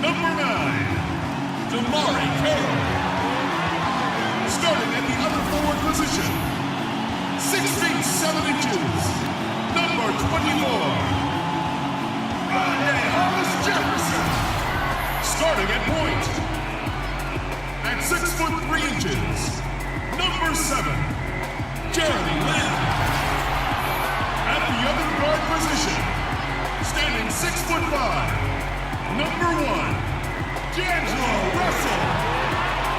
Number 9, Damari Carroll. Starting at the other forward position, 6 feet 7 inches, number 24, Rodney Hollis-Jefferson. Starting at point, at 6 foot 3 inches, number 7, Jeremy Lin. At the other guard position, standing 6 foot 5, number 1, D'Angelo Russell,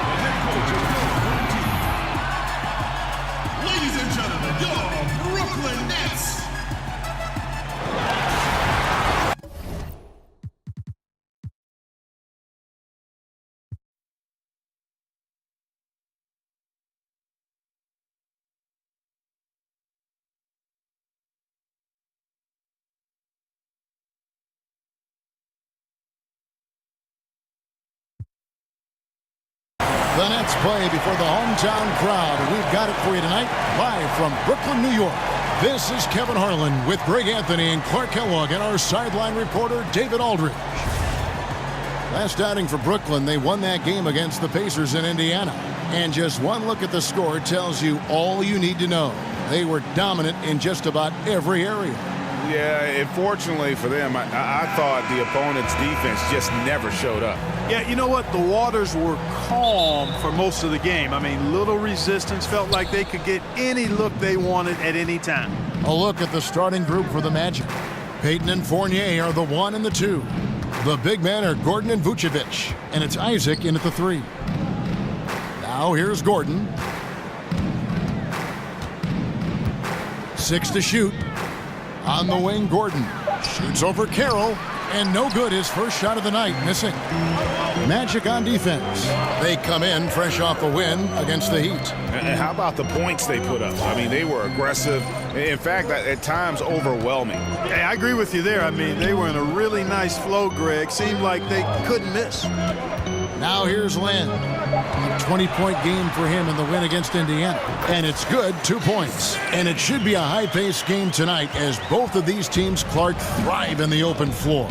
the head coach of your home team. Ladies and gentlemen, your Brooklyn Nets. The Nets play before the hometown crowd, and we've got it for you tonight, live from Brooklyn, New York. This is Kevin Harlan with Greg Anthony and Clark Kellogg and our sideline reporter, David Aldridge. Last outing for Brooklyn, they won that game against the Pacers in Indiana. And just one look at the score tells you all you need to know. They were dominant in just about every area. Yeah, unfortunately for them, I thought the opponent's defense just never showed up. Yeah, you know what? The waters were calm for most of the game. I mean, little resistance, felt like they could get any look they wanted at any time. A look at the starting group for the Magic. Payton and Fournier are the 1 and the 2. The big men are Gordon and Vucevic, and it's Isaac in at the 3. Now here's Gordon. 6 to shoot. On the wing, Gordon shoots over Carroll, and no good. His first shot of the night, missing. Magic on defense. They come in fresh off a win against the Heat. And how about the points they put up? I mean, they were aggressive. In fact, at times overwhelming. Yeah, I agree with you there. I mean, they were in a really nice flow, Greg. Seemed like they couldn't miss. Now here's Lin. A 20-point game for him in the win against Indiana. And it's good, 2 points. And it should be a high-paced game tonight as both of these teams, Clark, thrive in the open floor.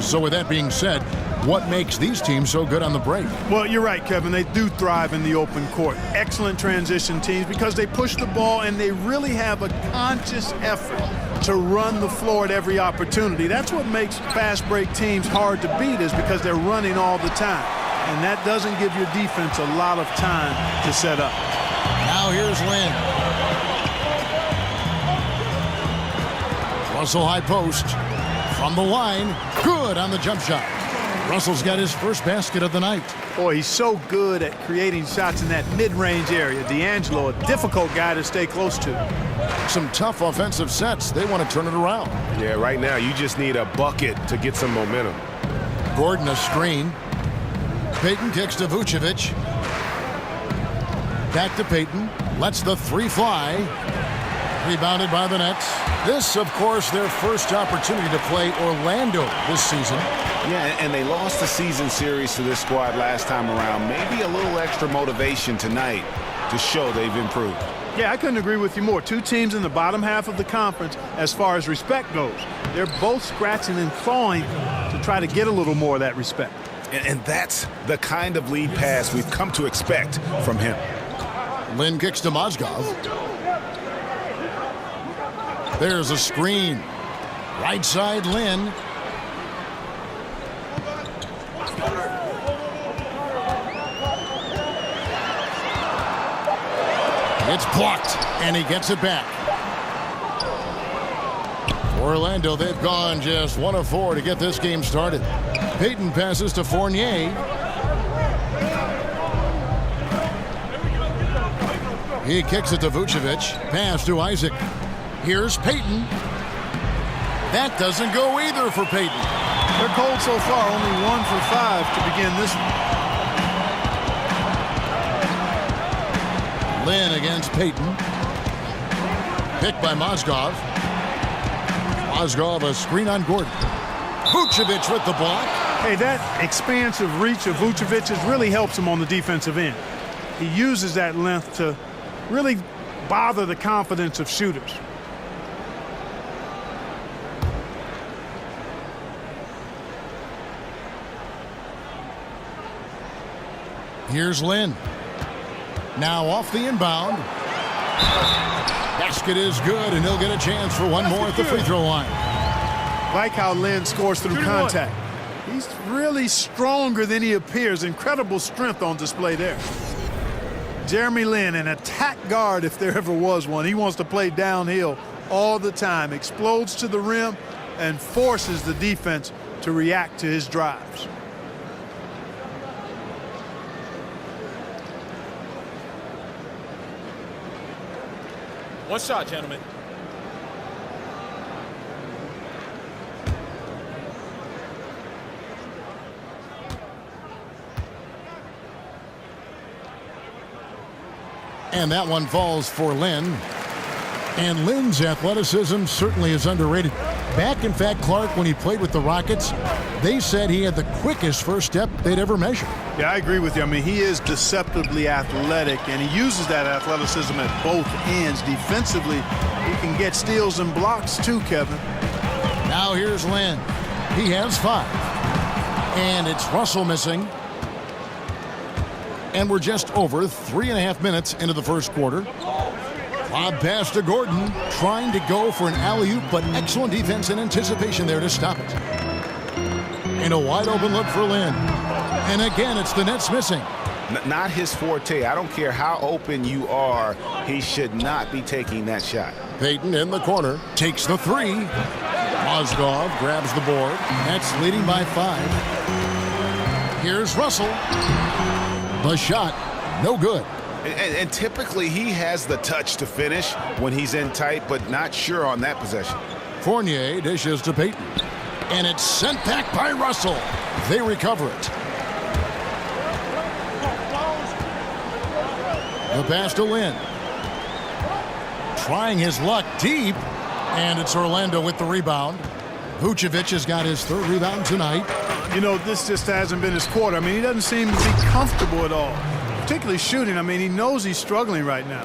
So with that being said, what makes these teams so good on the break? Well, you're right, Kevin. They do thrive in the open court. Excellent transition teams because they push the ball and they really have a conscious effort to run the floor at every opportunity. That's what makes fast break teams hard to beat, is because they're running all the time. And that doesn't give your defense a lot of time to set up. Now here's Lin. Russell high post. From the line. Good on the jump shot. Russell's got his first basket of the night. Boy, he's so good at creating shots in that mid-range area. D'Angelo, a difficult guy to stay close to. Some tough offensive sets. They want to turn it around. Yeah, right now you just need a bucket to get some momentum. Gordon a screen. Payton kicks to Vucevic. Back to Payton. Lets the 3 fly. Rebounded by the Nets. This, of course, their first opportunity to play Orlando this season. Yeah, and they lost the season series to this squad last time around. Maybe a little extra motivation tonight to show they've improved. Yeah, I couldn't agree with you more. 2 teams in the bottom half of the conference as far as respect goes. They're both scratching and clawing to try to get a little more of that respect. And that's the kind of lead pass we've come to expect from him. Lin kicks to Mozgov. There's a screen. Right side, Lin. It's blocked, and he gets it back. For Orlando, they've gone just 1 of 4 to get this game started. Payton passes to Fournier. He kicks it to Vucevic. Pass to Isaac. Here's Payton. That doesn't go either for Payton. They're cold so far, only 1 for 5 to begin this one. Lin against Payton. Picked by Mozgov. Mozgov a screen on Gordon. Vucevic with the block. Hey, that expansive reach of Vucevic's really helps him on the defensive end. He uses that length to really bother the confidence of shooters. Here's Lynn. Now off the inbound. Basket is good, and he'll get a chance for one more at the free throw line. Like how Lynn scores through contact. He's really stronger than he appears. Incredible strength on display there. Jeremy Lin, an attack guard if there ever was one. He wants to play downhill all the time. Explodes to the rim and forces the defense to react to his drives. One shot, gentlemen. And that one falls for Lynn. And Lynn's athleticism certainly is underrated. Back, in fact, Clark, when he played with the Rockets, they said he had the quickest first step they'd ever measured. Yeah, I agree with you. I mean, he is deceptively athletic, and he uses that athleticism at both ends. Defensively, he can get steals and blocks too, Kevin. Now here's Lynn. He has 5. And it's Russell missing. And we're just over 3.5 minutes into the first quarter. Lob pass to Gordon, trying to go for an alley-oop, but excellent defense and anticipation there to stop it. And a wide open look for Lynn. And again, it's the Nets missing. Not his forte. I don't care how open you are. He should not be taking that shot. Payton in the corner, takes the 3. Mozgov grabs the board. Nets leading by 5. Here's Russell. The shot, no good. And typically he has the touch to finish when he's in tight, but not sure on that possession. Fournier dishes to Payton. And it's sent back by Russell. They recover it. The pass to Lynn. Trying his luck deep. And it's Orlando with the rebound. Vucevic has got his 3rd rebound tonight. You know, this just hasn't been his quarter. I mean, he doesn't seem to be comfortable at all. Particularly shooting. I mean, he knows he's struggling right now.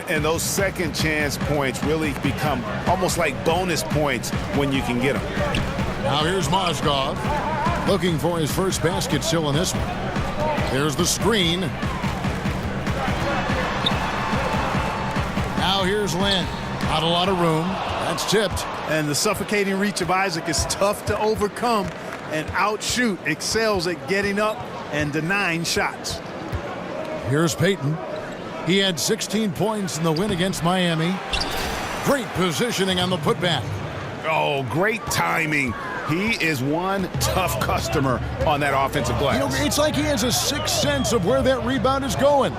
And those second chance points really become almost like bonus points when you can get them. Now here's Mozgov. Looking for his first basket still in this one. There's the screen. Now here's Lynn. Not a lot of room. That's tipped. And the suffocating reach of Isaac is tough to overcome, and outshoot excels at getting up and denying shots. Here's Payton. He had 16 points in the win against Miami. Great positioning on the putback. Oh, great timing. He is one tough customer on that offensive glass. You know, it's like he has a sixth sense of where that rebound is going.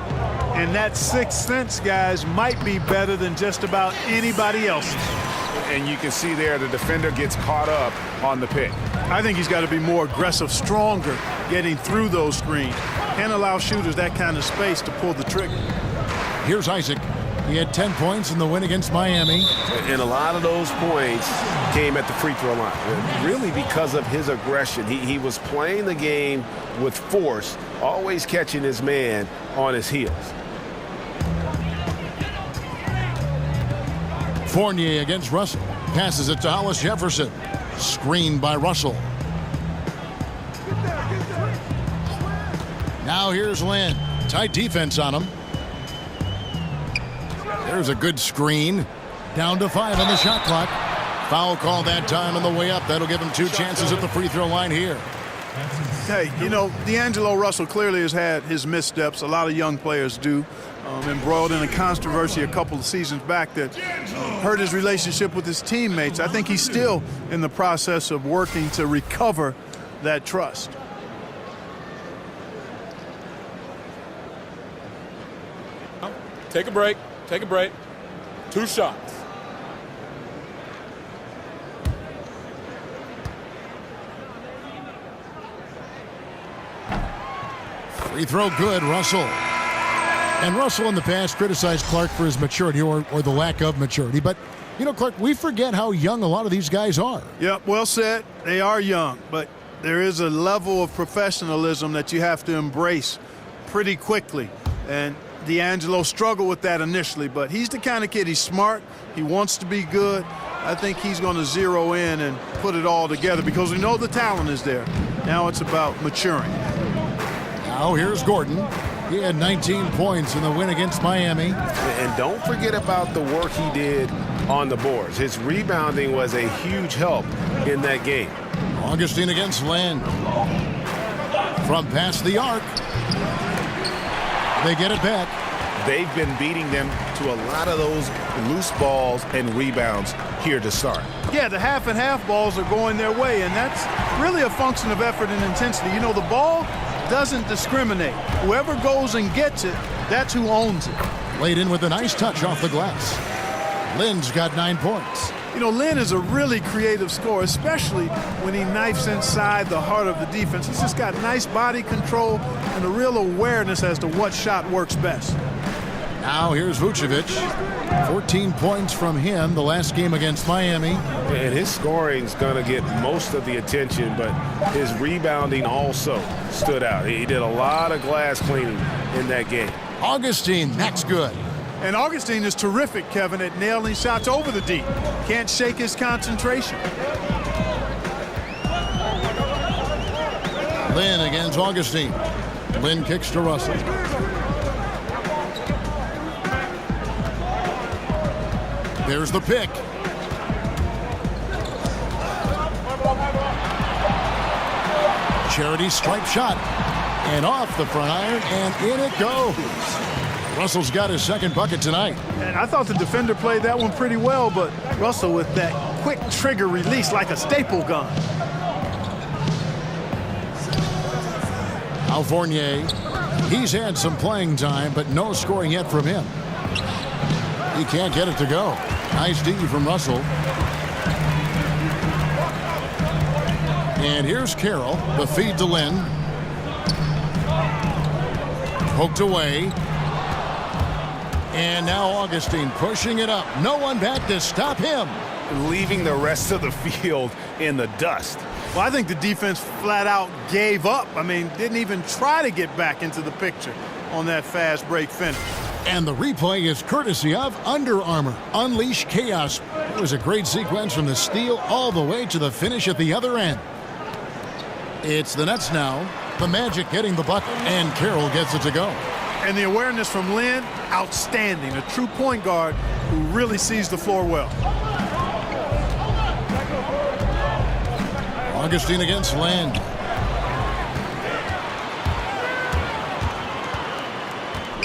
And that sixth sense, guys, might be better than just about anybody else's. And you can see there the defender gets caught up on the pick. I think he's got to be more aggressive, stronger, getting through those screens. Can't allow shooters that kind of space to pull the trigger. Here's Isaac. He had 10 points in the win against Miami. And a lot of those points came at the free throw line. Really because of his aggression. He was playing the game with force, always catching his man on his heels. Fournier against Russell. Passes it to Hollis Jefferson. Screened by Russell. Now here's Lynn. Tight defense on him. There's a good screen. Down to 5 on the shot clock. Foul call that time on the way up. That'll give him 2 chances at the free throw line here. Hey, you know, D'Angelo Russell clearly has had his missteps. A lot of young players do. Embroiled in a controversy a couple of seasons back that hurt his relationship with his teammates. I think he's still in the process of working to recover that trust. Take a break. Take a break. 2 shots. Free throw good, Russell. And Russell in the past criticized Clark for his maturity or the lack of maturity. But, you know, Clark, we forget how young a lot of these guys are. Yep, well said. They are young, but there is a level of professionalism that you have to embrace pretty quickly. And D'Angelo struggled with that initially, but he's the kind of kid, he's smart, he wants to be good. I think he's going to zero in and put it all together because we know the talent is there. Now it's about maturing. Now here's Gordon. He had 19 points in the win against Miami. And don't forget about the work he did on the boards. His rebounding was a huge help in that game. Augustine against Lynn. From past the arc. They get it back. They've been beating them to a lot of those loose balls and rebounds here to start. Yeah, the half and half balls are going their way, and that's really a function of effort and intensity. You know, the ball doesn't discriminate. Whoever goes and gets it, that's who owns it. Laid in with a nice touch off the glass. Lynn's got 9 points. You know, Lynn is a really creative scorer, especially when he knifes inside the heart of the defense. He's just got nice body control and a real awareness as to what shot works best. Now here's Vucevic. 14 points from him the last game against Miami. And his scoring's going to get most of the attention, but his rebounding also stood out. He did a lot of glass cleaning in that game. Augustine, that's good. And Augustine is terrific, Kevin, at nailing shots over the deep. Can't shake his concentration. Lynn against Augustine. Lynn kicks to Russell. There's the pick. Charity stripe shot. And off the front iron, and in it goes. Russell's got his second bucket tonight. And I thought the defender played that one pretty well, but Russell with that quick trigger release like a staple gun. Al Fournier, he's had some playing time, but no scoring yet from him. He can't get it to go. Nice D from Russell. And here's Carroll, the feed to Lynn. Poked away. And now Augustine pushing it up. No one back to stop him. Leaving the rest of the field in the dust. Well, I think the defense flat out gave up. I mean, didn't even try to get back into the picture on that fast break finish. And the replay is courtesy of Under Armour. Unleash chaos. It was a great sequence from the steal all the way to the finish at the other end. It's the Nets now. The Magic getting the bucket, and Carroll gets it to go. And the awareness from Lynn, outstanding. A true point guard who really sees the floor well. Augustine against Lynn.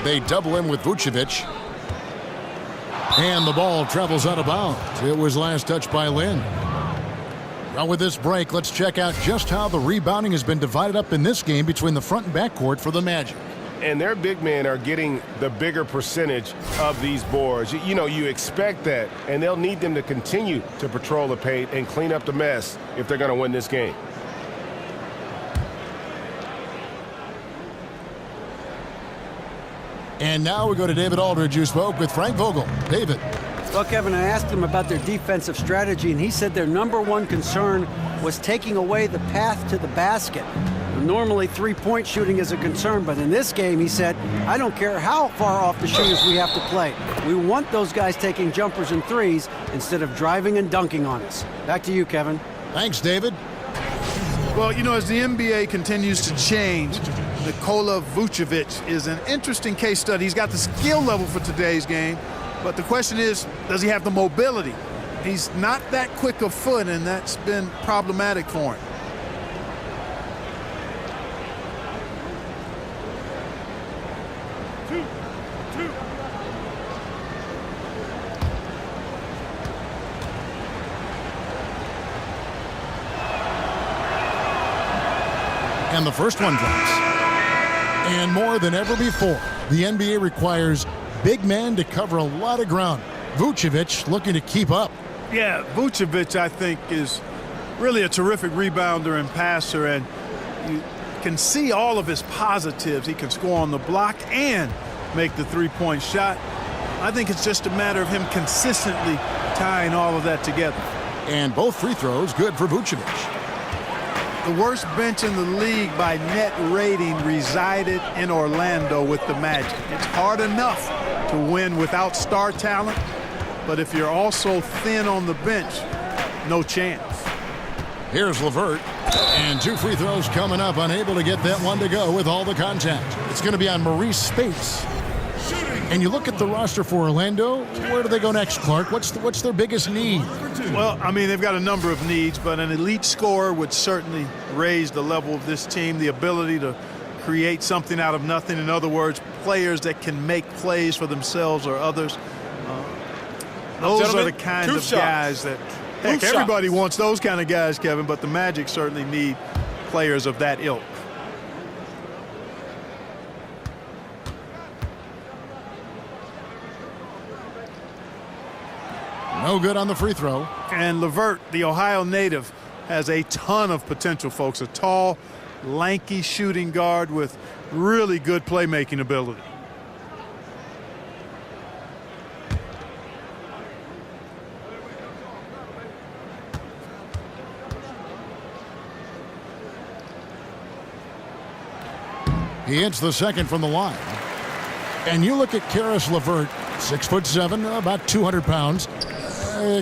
They double him with Vucevic. And the ball travels out of bounds. It was last touched by Lynn. Well, with this break, let's check out just how the rebounding has been divided up in this game between the front and back court for the Magic. And their big men are getting the bigger percentage of these boards. You know, you expect that, and they'll need them to continue to patrol the paint and clean up the mess if they're going to win this game. And now we go to David Aldridge, who spoke with Frank Vogel. David. Well, Kevin, I asked him about their defensive strategy, and he said their #1 concern was taking away the path to the basket. Normally, three-point shooting is a concern, but in this game, he said, I don't care how far off the shooters we have to play. We want those guys taking jumpers and threes instead of driving and dunking on us. Back to you, Kevin. Thanks, David. Well, you know, as the NBA continues to change, Nikola Vucevic is an interesting case study. He's got the skill level for today's game, but the question is, does he have the mobility? He's not that quick of foot, and that's been problematic for him. And the first one drops. And more than ever before, the NBA requires big men to cover a lot of ground. Vucevic looking to keep up. Yeah, Vucevic, I think, is really a terrific rebounder and passer, and you can see all of his positives. He can score on the block and make the three-point shot. I think it's just a matter of him consistently tying all of that together. And both free throws good for Vucevic. The worst bench in the league by net rating resided in Orlando with the Magic. It's hard enough to win without star talent, but if you're also thin on the bench, no chance. Here's LeVert And 2 free throws coming up, unable to get that one to go with all the contact. It's going to be on Maurice Speights. And you look at the roster for Orlando, where do they go next, Clark? What's their biggest need? Well, I mean, they've got a number of needs, but an elite scorer would certainly raise the level of this team, the ability to create something out of nothing. In other words, players that can make plays for themselves or others. Those are the kinds of guys that, heck, everybody wants those kind of guys, Kevin, but the Magic certainly need players of that ilk. No good on the free throw. And Levert, the Ohio native, has a ton of potential, folks. A tall, lanky shooting guard with really good playmaking ability. He hits the second from the line. And you look at Karis LeVert, 6'7", about 200 pounds.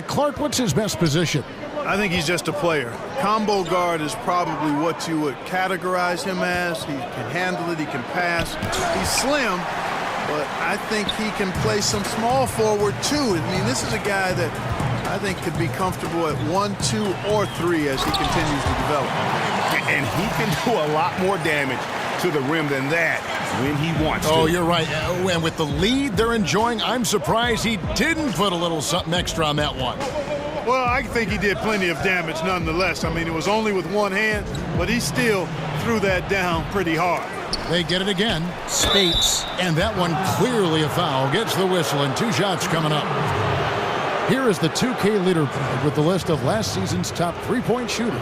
Clark, what's his best position? I think he's just a player. Combo guard is probably what you would categorize him as. He can handle it, he can pass. He's slim, but I think he can play some small forward too. I mean, this is a guy that I think could be comfortable at 1, 2, or 3 as he continues to develop. And he can do a lot more damage to the rim than that when he wants to. Oh, you're right. And with the lead they're enjoying, I'm surprised he didn't put a little something extra on that one. Well, I think he did plenty of damage nonetheless. I mean, it was only with one hand, but he still threw that down pretty hard. They get it again. Speights. And that one clearly a foul. Gets the whistle, and 2 shots coming up. Here is the 2K leaderboard with the list of last season's top 3-point shooters.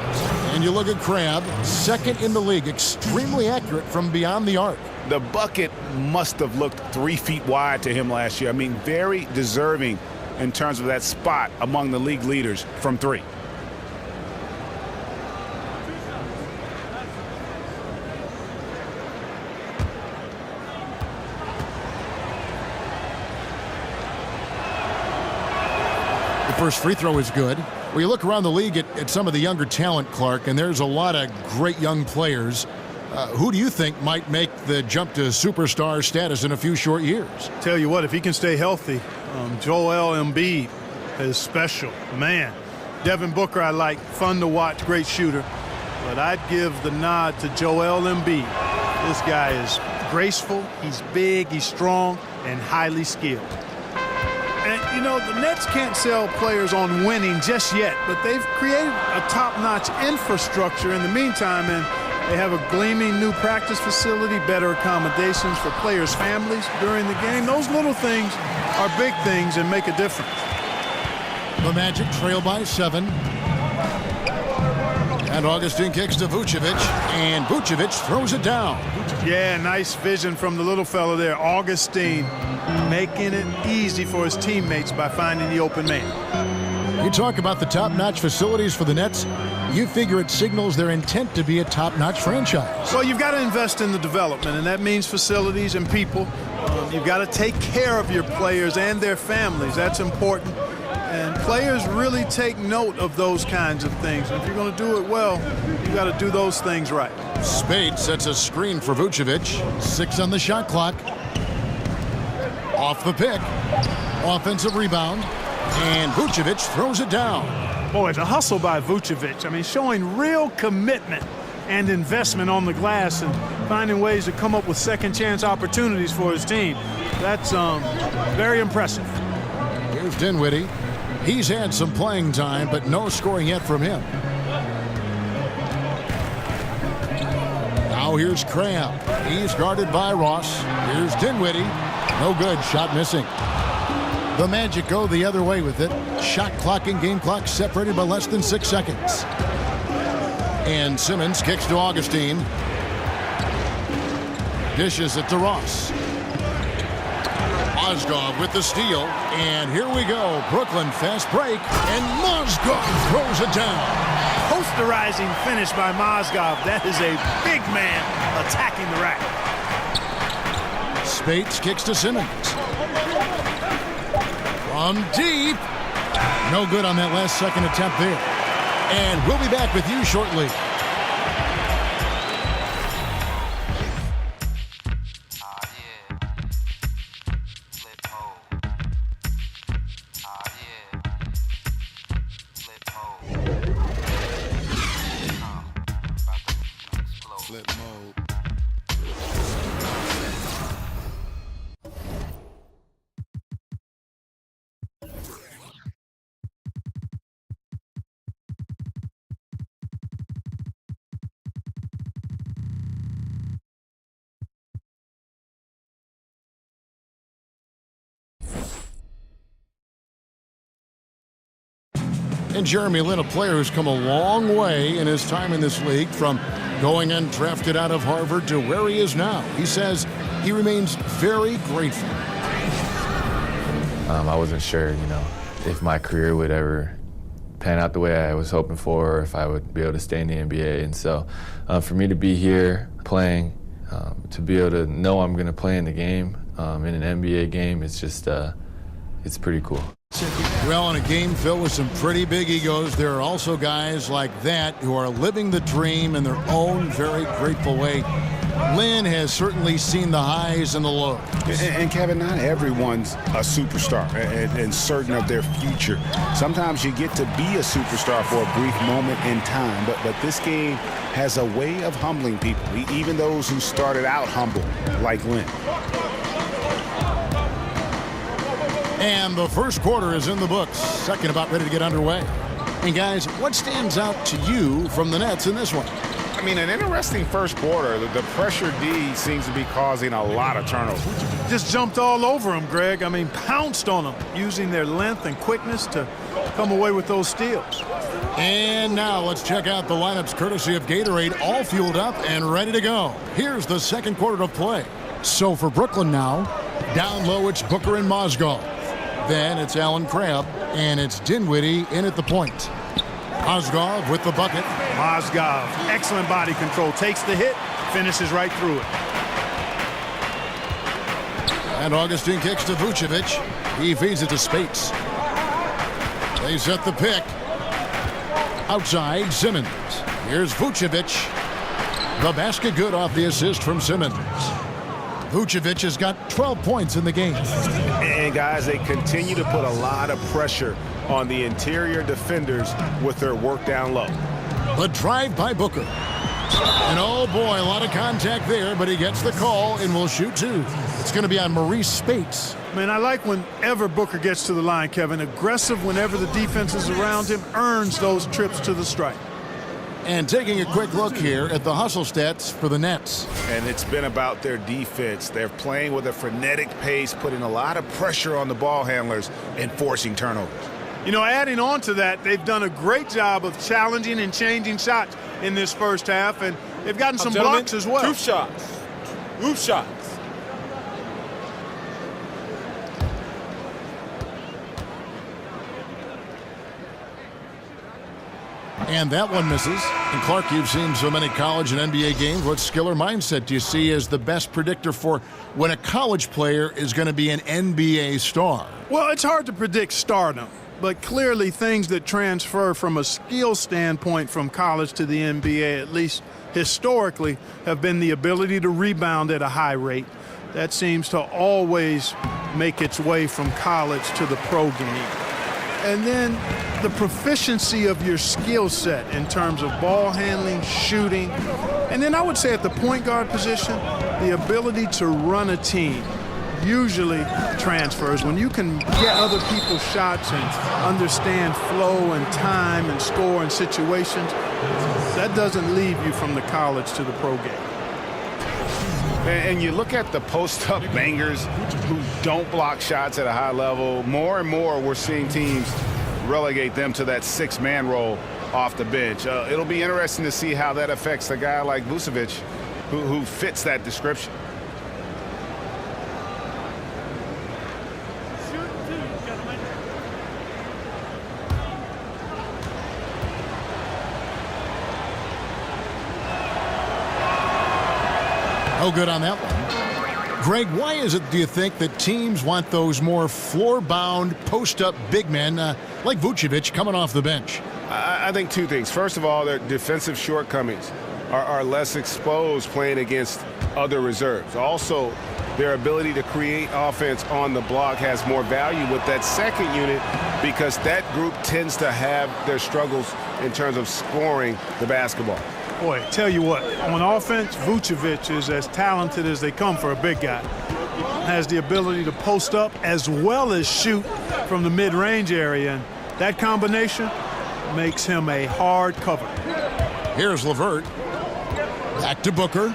And you look at Crabbe, second in the league, extremely accurate from beyond the arc. The bucket must have looked 3 feet wide to him last year. I mean, very deserving in terms of that spot among the league leaders from 3. First free throw is good. Well, you look around the league at some of the younger talent, Clark, and there's a lot of great young players. Who do you think might make the jump to superstar status in a few short years? Tell you what, if he can stay healthy, Joel Embiid is special. Man, Devin Booker I like, fun to watch, great shooter. But I'd give the nod to Joel Embiid. This guy is graceful, he's big, he's strong, and highly skilled. And, you know, the Nets can't sell players on winning just yet, but they've created a top-notch infrastructure in the meantime, and they have a gleaming new practice facility, better accommodations for players' families during the game. Those little things are big things and make a difference. The Magic trail by 7. And Augustine kicks to Vucevic, and Vucevic throws it down. Yeah, nice vision from the little fella there, Augustine, making it easy for his teammates by finding the open man. You talk about the top-notch facilities for the Nets. You figure it signals their intent to be a top-notch franchise. Well, you've got to invest in the development, and that means facilities and people. You've got to take care of your players and their families. That's important. And players really take note of those kinds of things. And if you're going to do it well, you've got to do those things right. Speights sets a screen for Vucevic. 6 on the shot clock. Off the pick. Offensive rebound. And Vucevic throws it down. Boy, it's a hustle by Vucevic. I mean, showing real commitment and investment on the glass and finding ways to come up with second-chance opportunities for his team. That's very impressive. Here's Dinwiddie. He's had some playing time, but no scoring yet from him. Now here's Crabbe. He's guarded by Ross. Here's Dinwiddie. No good. Shot missing. The Magic go the other way with it. Shot clock and game clock separated by less than 6 seconds. And Simmons kicks to Augustine. Dishes it to Ross. Mozgov with the steal, and here we go. Brooklyn fast break, and Mozgov throws it down. Posterizing finish by Mozgov. That is a big man attacking the rack. Speights kicks to Simmons. From deep. No good on that last second attempt there. And we'll be back with you shortly. chocolate mode. And Jeremy Lin, a player who's come a long way in his time in this league, from going undrafted out of Harvard to where he is now. He says he remains very grateful. I wasn't sure, if my career would ever pan out the way I was hoping for, or if I would be able to stay in the NBA. And so for me to be here playing, to be able to know I'm going to play in the game, in an NBA game, it's just, it's pretty cool. Well, in a game filled with some pretty big egos, there are also guys like that who are living the dream in their own very grateful way. Lin has certainly seen the highs and the lows. And Kevin, not everyone's a superstar and certain of their future. Sometimes you get to be a superstar for a brief moment in time, but this game has a way of humbling people, even those who started out humble, like Lin. And the first quarter is in the books. Second about ready to get underway. And guys, what stands out to you from the Nets in this one? I mean, an interesting first quarter. The pressure D seems to be causing a lot of turnovers. Just jumped all over him, Greg. I mean, pounced on him, using their length and quickness to come away with those steals. And now let's check out the lineups courtesy of Gatorade, all fueled up and ready to go. Here's the second quarter of play. So for Brooklyn now, down low it's Booker and Mozgov. Then it's Allen Crabbe, and it's Dinwiddie in at the point. Mozgov with the bucket. Mozgov, excellent body control, takes the hit, finishes right through it. And Augustine kicks to Vucevic. He feeds it to Speights. They set the pick. Outside, Simmons. Here's Vucevic. The basket good off the assist from Simmons. Vucevic has got 12 points in the game. And guys, they continue to put a lot of pressure on the interior defenders with their work down low. The drive by Booker. And oh boy, a lot of contact there, but he gets the call and will shoot two. It's going to be on Maurice Speights. Man, I like whenever Booker gets to the line, Kevin. Aggressive whenever the defense is around him, earns those trips to the stripe. And taking a quick look here at the hustle stats for the Nets. And it's been about their defense. They're playing with a frenetic pace, putting a lot of pressure on the ball handlers and forcing turnovers. Adding on to that, they've done a great job of challenging and changing shots in this first half, and they've gotten some blocks as well. Two shots. Move shots. And that one misses. And Clark, you've seen so many college and NBA games. What skill or mindset do you see as the best predictor for when a college player is going to be an NBA star? Well, it's hard to predict stardom, but clearly things that transfer from a skill standpoint from college to the NBA, at least historically, have been the ability to rebound at a high rate. That seems to always make its way from college to the pro game. And then the proficiency of your skill set in terms of ball handling, shooting, and then I would say at the point guard position, the ability to run a team usually transfers. When you can get other people's shots and understand flow and time and score and situations, that doesn't leave you from the college to the pro game. And you look at the post-up bangers who don't block shots at a high level. More and more we're seeing teams relegate them to that six-man role off the bench. It'll be interesting to see how that affects a guy like Vucevic who fits that description. No good on that one. Greg, why is it, do you think, that teams want those more floor-bound, post-up big men like Vucevic coming off the bench? I think two things. First of all, their defensive shortcomings are less exposed playing against other reserves. Also, their ability to create offense on the block has more value with that second unit because that group tends to have their struggles in terms of scoring the basketball. Boy, tell you what, on offense, Vucevic is as talented as they come for a big guy. Has the ability to post up as well as shoot from the mid-range area, and that combination makes him a hard cover. Here's LeVert. Back to Booker.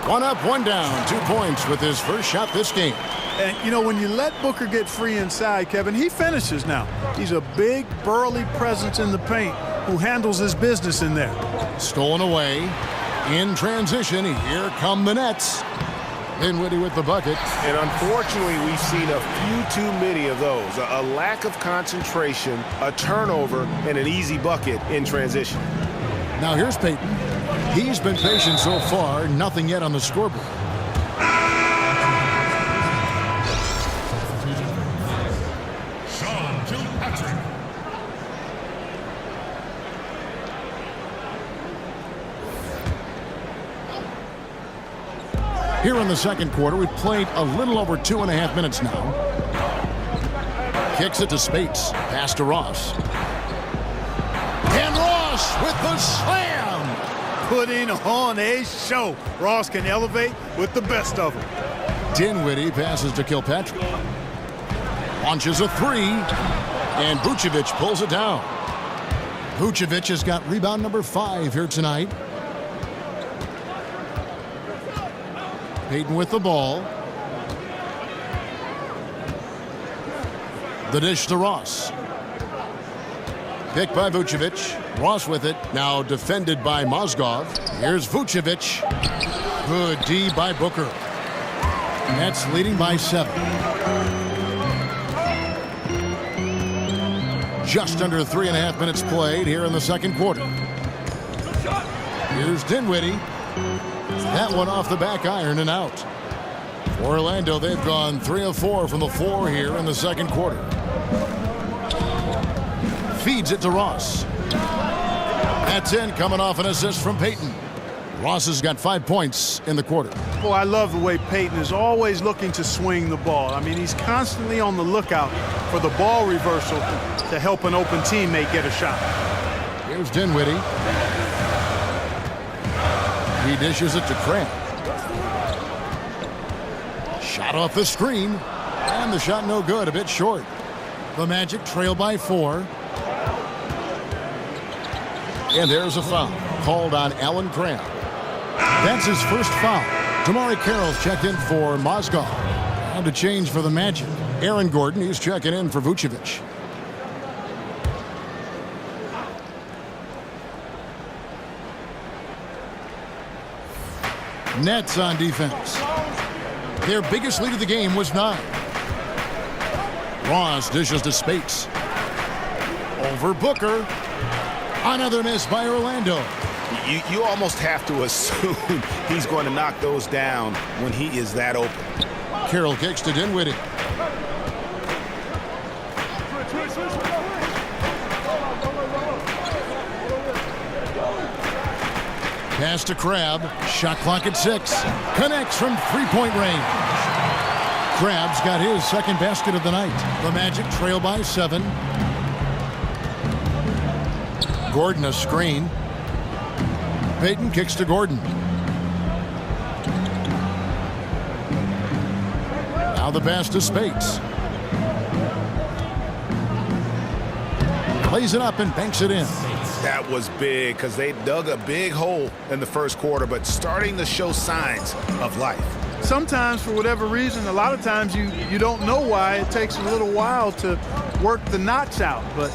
One up, one down. 2 points with his first shot this game. And, you know, when you let Booker get free inside, Kevin, he finishes now. He's a big, burly presence in the paint who handles his business in there. Stolen away. In transition, here come the Nets. Dinwiddie with the bucket. And unfortunately, we've seen a few too many of those. A lack of concentration, a turnover, and an easy bucket in transition. Now here's Peyton. He's been patient so far. Nothing yet on the scoreboard. Sean Kilpatrick. Here in the second quarter, we've played a little over 2.5 minutes now. Kicks it to Speights. Pass to Ross. And Ross with the slam. Putting on a show. Ross can elevate with the best of them. Dinwiddie passes to Kilpatrick. Launches a three. And Vucevic pulls it down. Vucevic has got rebound number 5 here tonight. Peyton with the ball. The dish to Ross. Picked by Vucevic. Ross with it. Now defended by Mozgov. Here's Vucevic. Good D by Booker. Nets leading by 7. Just under 3.5 minutes played here in the second quarter. Here's Dinwiddie. That one off the back iron and out. For Orlando, they've gone 3 of 4 from the floor here in the second quarter. Feeds it to Ross. That's in, coming off an assist from Peyton. Ross has got 5 points in the quarter. Boy, I love the way Peyton is always looking to swing the ball. I mean, he's constantly on the lookout for the ball reversal to help an open teammate get a shot. Here's Dinwiddie. He dishes it to Crabbe. Shot off the screen. And the shot no good, a bit short. The Magic trail by 4. And there's a foul called on Allen Crabbe. That's his first foul. Damari Carroll's checked in for Mozgov. And to change for the Magic. Aaron Gordon, he's checking in for Vucevic. Nets on defense. Their biggest lead of the game was 9. Ross dishes to Speights. Over Booker. Another miss by Orlando. You almost have to assume he's going to knock those down when he is that open. Carroll kicks to Dinwiddie. Pass to Crabbe. Shot clock at 6. Connects from 3-point range. Crabbe's got his second basket of the night. The Magic trail by 7. Gordon a screen. Peyton kicks to Gordon. Now the pass to Speights. Plays it up and banks it in. That was big because they dug a big hole in the first quarter, but starting to show signs of life. Sometimes, for whatever reason, a lot of times you don't know why. It takes a little while to work the knots out, but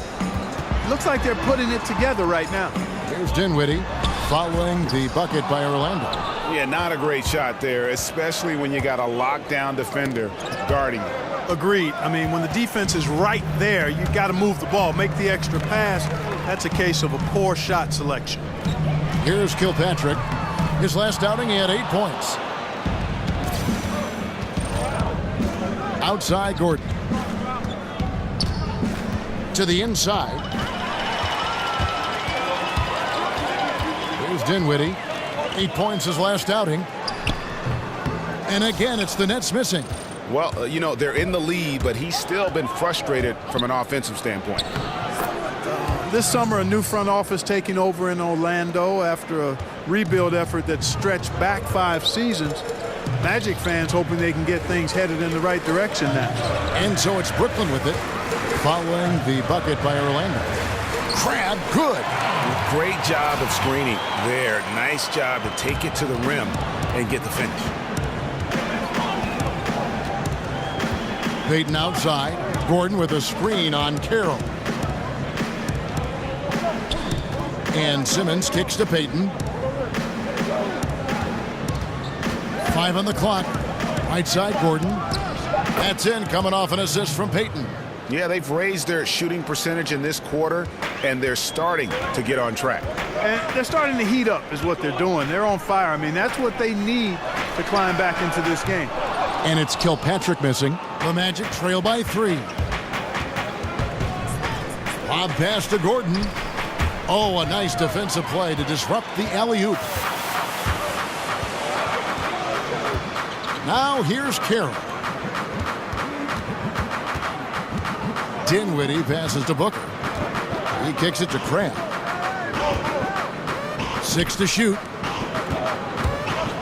it looks like they're putting it together right now. Here's Dinwiddie following the bucket by Orlando. Yeah, not a great shot there, especially when you got a lockdown defender guarding you. Agreed. I mean, when the defense is right there, you've got to move the ball, make the extra pass. That's a case of a poor shot selection. Here's Kilpatrick. His last outing, he had 8 points. Outside Gordon. To the inside. Here's Dinwiddie. 8 points his last outing. And again, it's the Nets missing. Well, you know, they're in the lead, but he's still been frustrated from an offensive standpoint. this summer, a new front office taking over in Orlando after a rebuild effort that stretched back 5 seasons. Magic fans hoping they can get things headed in the right direction now. And so it's Brooklyn with it, following the bucket by Orlando. Crabbe, good. Great job of screening there. Nice job to take it to the rim and get the finish. Payton outside. Gordon with a screen on Carroll. And Simmons kicks to Payton. 5 on the clock. Right side, Gordon. That's in, coming off an assist from Payton. Yeah, they've raised their shooting percentage in this quarter, and they're starting to get on track. And they're starting to heat up is what they're doing. They're on fire. I mean, that's what they need to climb back into this game. And it's Kilpatrick missing. The Magic trail by 3. Lob pass to Gordon. Oh, a nice defensive play to disrupt the alley-oop. Now here's Carroll. Dinwiddie passes to Booker. He kicks it to Crabbe. 6 to shoot.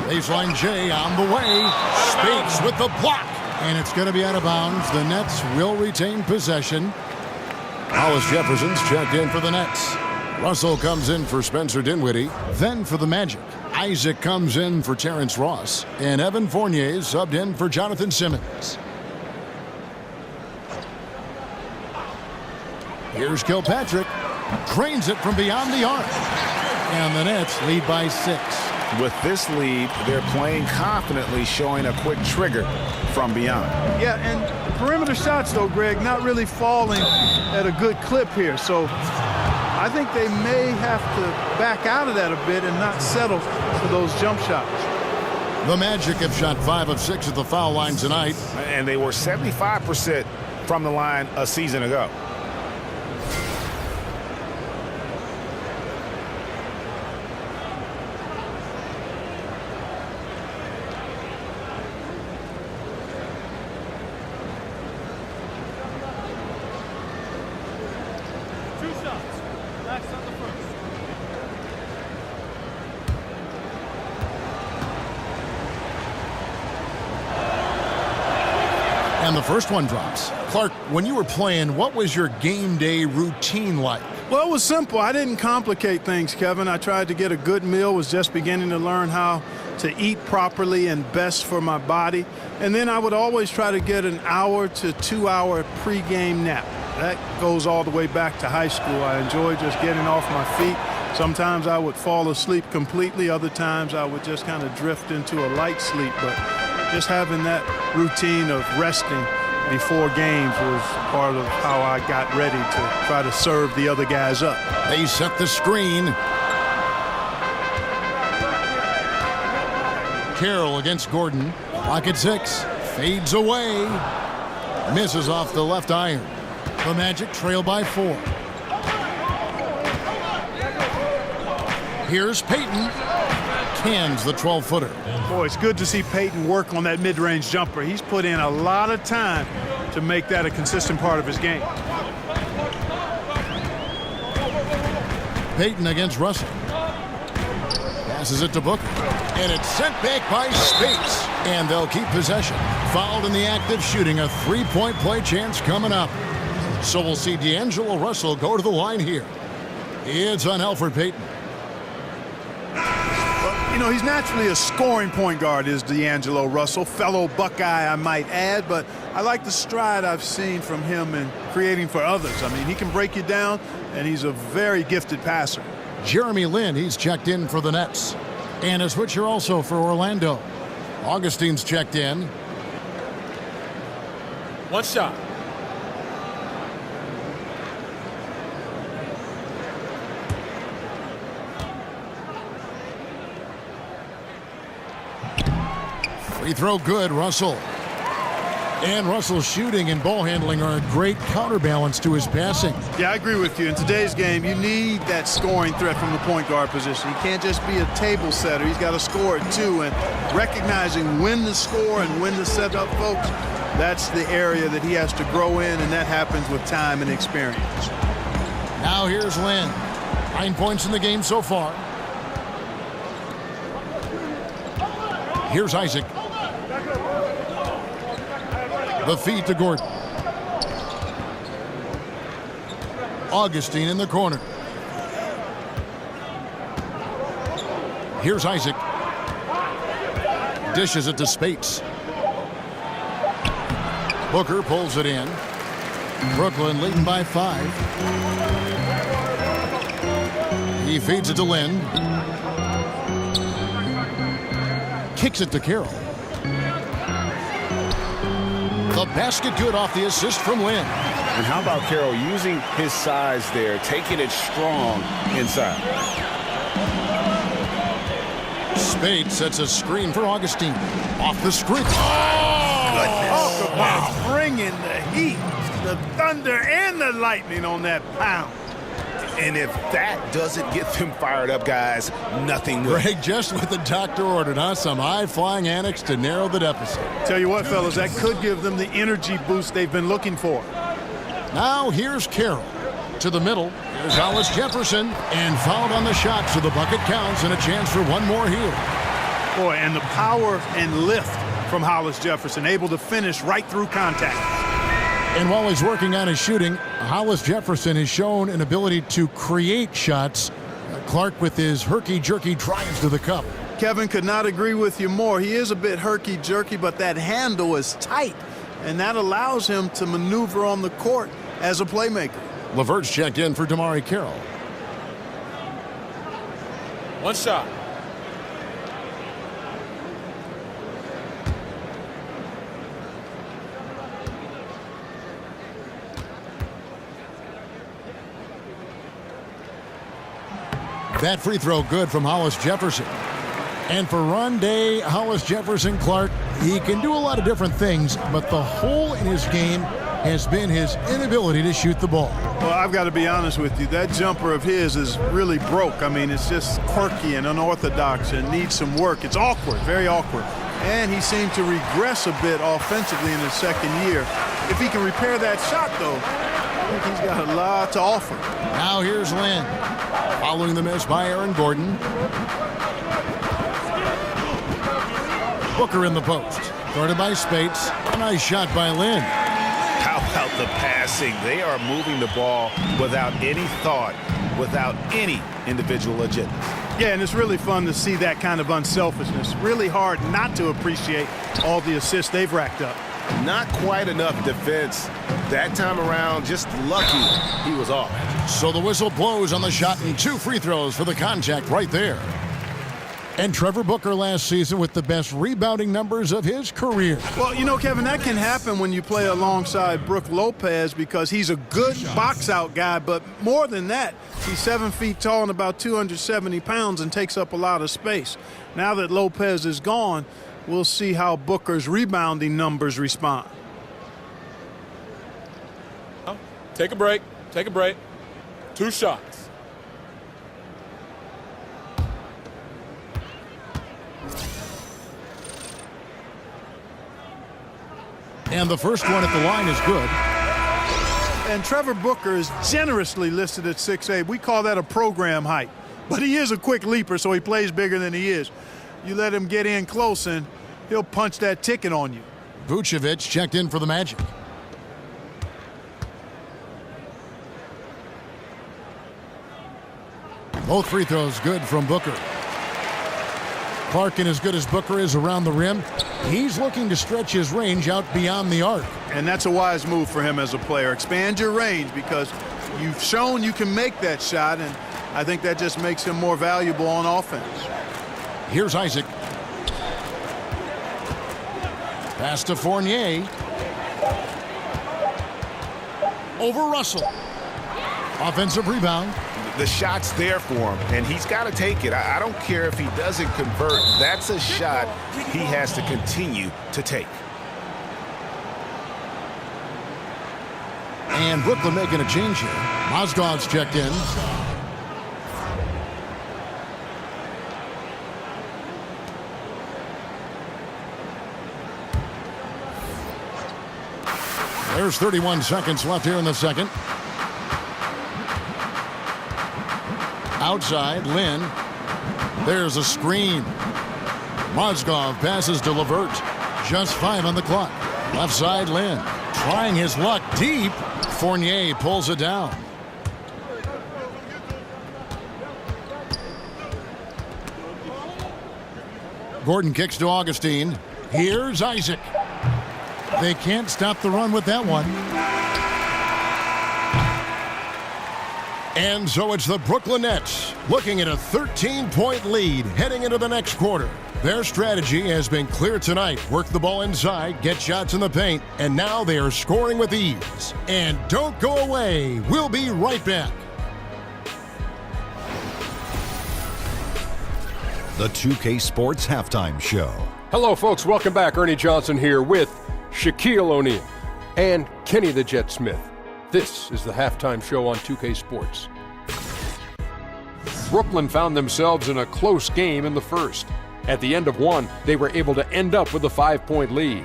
Baseline J on the way. Speights with the block. And it's going to be out of bounds. The Nets will retain possession. Hollis Jefferson's checked in for the Nets. Russell comes in for Spencer Dinwiddie. Then for the Magic, Isaac comes in for Terrence Ross. And Evan Fournier subbed in for Jonathan Simmons. Here's Kilpatrick. Drains it from beyond the arc. And the Nets lead by 6. With this lead, they're playing confidently, showing a quick trigger from beyond. Yeah, and perimeter shots, though, Greg, not really falling at a good clip here. So I think they may have to back out of that a bit and not settle for those jump shots. The Magic have shot 5 of 6 at the foul line tonight. And they were 75% from the line a season ago. And the first one drops. Clark, when you were playing, what was your game day routine like? Well, it was simple. I didn't complicate things, Kevin. I tried to get a good meal, was just beginning to learn how to eat properly and best for my body. And then I would always try to get an hour to 2 hour pregame nap. That goes all the way back to high school. I enjoyed just getting off my feet. Sometimes I would fall asleep completely. Other times I would just kind of drift into a light sleep. But just having that routine of resting before games was part of how I got ready to try to serve the other guys up. They set the screen. Carroll against Gordon. Pocket 6. Fades away. Misses off the left iron. The Magic trail by 4. Here's Payton. Cans the 12-footer. Boy, it's good to see Payton work on that mid-range jumper. He's put in a lot of time to make that a consistent part of his game. Payton against Russell. Passes it to Booker. And it's sent back by Speights. And they'll keep possession. Fouled in the act of shooting. A 3-point play chance coming up. So we'll see D'Angelo Russell go to the line here. It's on Elfrid Payton. You know, he's naturally a scoring point guard, is D'Angelo Russell. Fellow Buckeye, I might add, but I like the stride I've seen from him in creating for others. I mean, he can break you down, and he's a very gifted passer. Jeremy Lin, he's checked in for the Nets. And a switcher also for Orlando. Augustine's checked in. One shot. Free throw good, Russell. And Russell's shooting and ball handling are a great counterbalance to his passing. Yeah, I agree with you. In today's game, you need that scoring threat from the point guard position. He can't just be a table setter. He's got to score it too. And recognizing when to score and when to set up folks, that's the area that he has to grow in, and that happens with time and experience. Now here's Lynn. 9 points in the game so far. Here's Isaac. The feed to Gordon. Augustine in the corner. Here's Isaac. Dishes it to Speights. Booker pulls it in. Brooklyn leading by 5. He feeds it to Lynn. Kicks it to Carroll. The basket good off the assist from Lynn. And how about Carroll using his size there, taking it strong inside. Speights sets a screen for Augustine. Off the screen. Talk about bringing the heat, the thunder, and the lightning on that pound. And if that doesn't get them fired up, guys, nothing will. Greg, just what the doctor ordered, huh? Some high-flying antics to narrow the deficit. Tell you what, fellas, that could give them the energy boost they've been looking for. Now here's Carroll. To the middle. Here's Hollis Jefferson. And fouled on the shot, so the bucket counts and a chance for one more here. Boy, and the power and lift from Hollis Jefferson, able to finish right through contact. And while he's working on his shooting, Hollis Jefferson has shown an ability to create shots. Clark with his herky-jerky drives to the cup. Kevin, could not agree with you more. He is a bit herky-jerky, but that handle is tight, and that allows him to maneuver on the court as a playmaker. LeVert's checked in for Damari Carroll. One shot. That free throw good from Hollis Jefferson. And for Rondé Hollis Jefferson Clark, he can do a lot of different things, but the hole in his game has been his inability to shoot the ball. Well, I've got to be honest with you. That jumper of his is really broke. I mean, it's just quirky and unorthodox and needs some work. It's awkward, very awkward. And he seemed to regress a bit offensively in his second year. If he can repair that shot, though, I think he's got a lot to offer. Now here's Lynn. Following the miss by Aaron Gordon. Booker in the post. Guarded by Speights. A nice shot by Lynn. How about the passing? They are moving the ball without any thought, without any individual agenda. Yeah, and it's really fun to see that kind of unselfishness. Really hard not to appreciate all the assists they've racked up. Not quite enough defense. That time around, just lucky he was off. So the whistle blows on the shot and 2 free throws for the contact right there. And Trevor Booker last season with the best rebounding numbers of his career. Well, you know, Kevin, that can happen when you play alongside Brook Lopez because he's a good box-out guy, but more than that, he's 7 feet tall and about 270 pounds and takes up a lot of space. Now that Lopez is gone, we'll see how Booker's rebounding numbers respond. Take a break. Take a break. 2 shots. And the first one at the line is good. And Trevor Booker is generously listed at 6'8". We call that a program height. But he is a quick leaper, so he plays bigger than he is. You let him get in close, and he'll punch that ticket on you. Vucevic checked in for the Magic. Both free throws good from Booker. Clark, and as good as Booker is around the rim, he's looking to stretch his range out beyond the arc. And that's a wise move for him as a player. Expand your range because you've shown you can make that shot, and I think that just makes him more valuable on offense. Here's Isaac. Pass to Fournier. Over Russell. Offensive rebound. The shot's there for him, and he's got to take it. I don't care if he doesn't convert. That's a shot he has to continue to take. And Brooklyn making a change here. Mozgov's checked in. There's 31 seconds left here in the second. outside, Lynn. There's a screen. Mozgov passes to Levert. Just 5 on the clock. Left side, Lynn. Trying his luck deep. Fournier pulls it down. Gordon kicks to Augustine. Here's Isaac. They can't stop the run with that one. And so it's the Brooklyn Nets looking at a 13-point lead heading into the next quarter. Their strategy has been clear tonight. Work the ball inside, get shots in the paint, and now they are scoring with ease. And don't go away. We'll be right back. The 2K Sports Halftime Show. Hello, folks. Welcome back. Ernie Johnson here with Shaquille O'Neal and Kenny the Jet Smith. This is the halftime show on 2K Sports. Brooklyn found themselves in a close game in the first. At the end of one, they were able to end up with a 5-point lead.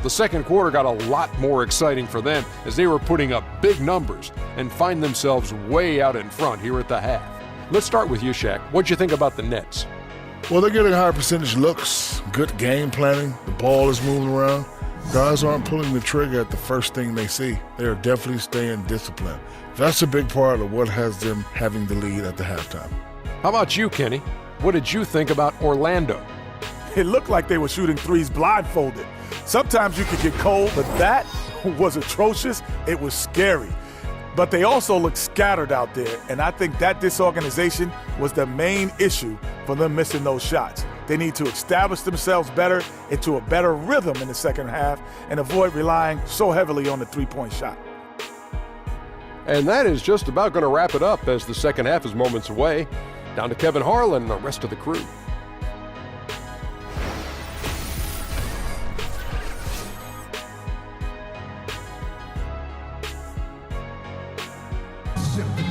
The second quarter got a lot more exciting for them as they were putting up big numbers and find themselves way out in front here at the half. Let's start with you, Shaq. What'd you think about the Nets? Well, they're getting higher percentage looks, good game planning. The ball is moving around. Guys aren't pulling the trigger at the first thing they see. They are definitely staying disciplined. That's a big part of what has them having the lead at the halftime. How about you, Kenny? What did you think about Orlando? It looked like they were shooting threes blindfolded. Sometimes you could get cold, but that was atrocious. It was scary. But they also looked scattered out there, and I think that disorganization was the main issue for them missing those shots. They need to establish themselves better into a better rhythm in the second half and avoid relying so heavily on the three-point shot. And that is just about going to wrap it up as the second half is moments away. Down to Kevin Harlan and the rest of the crew.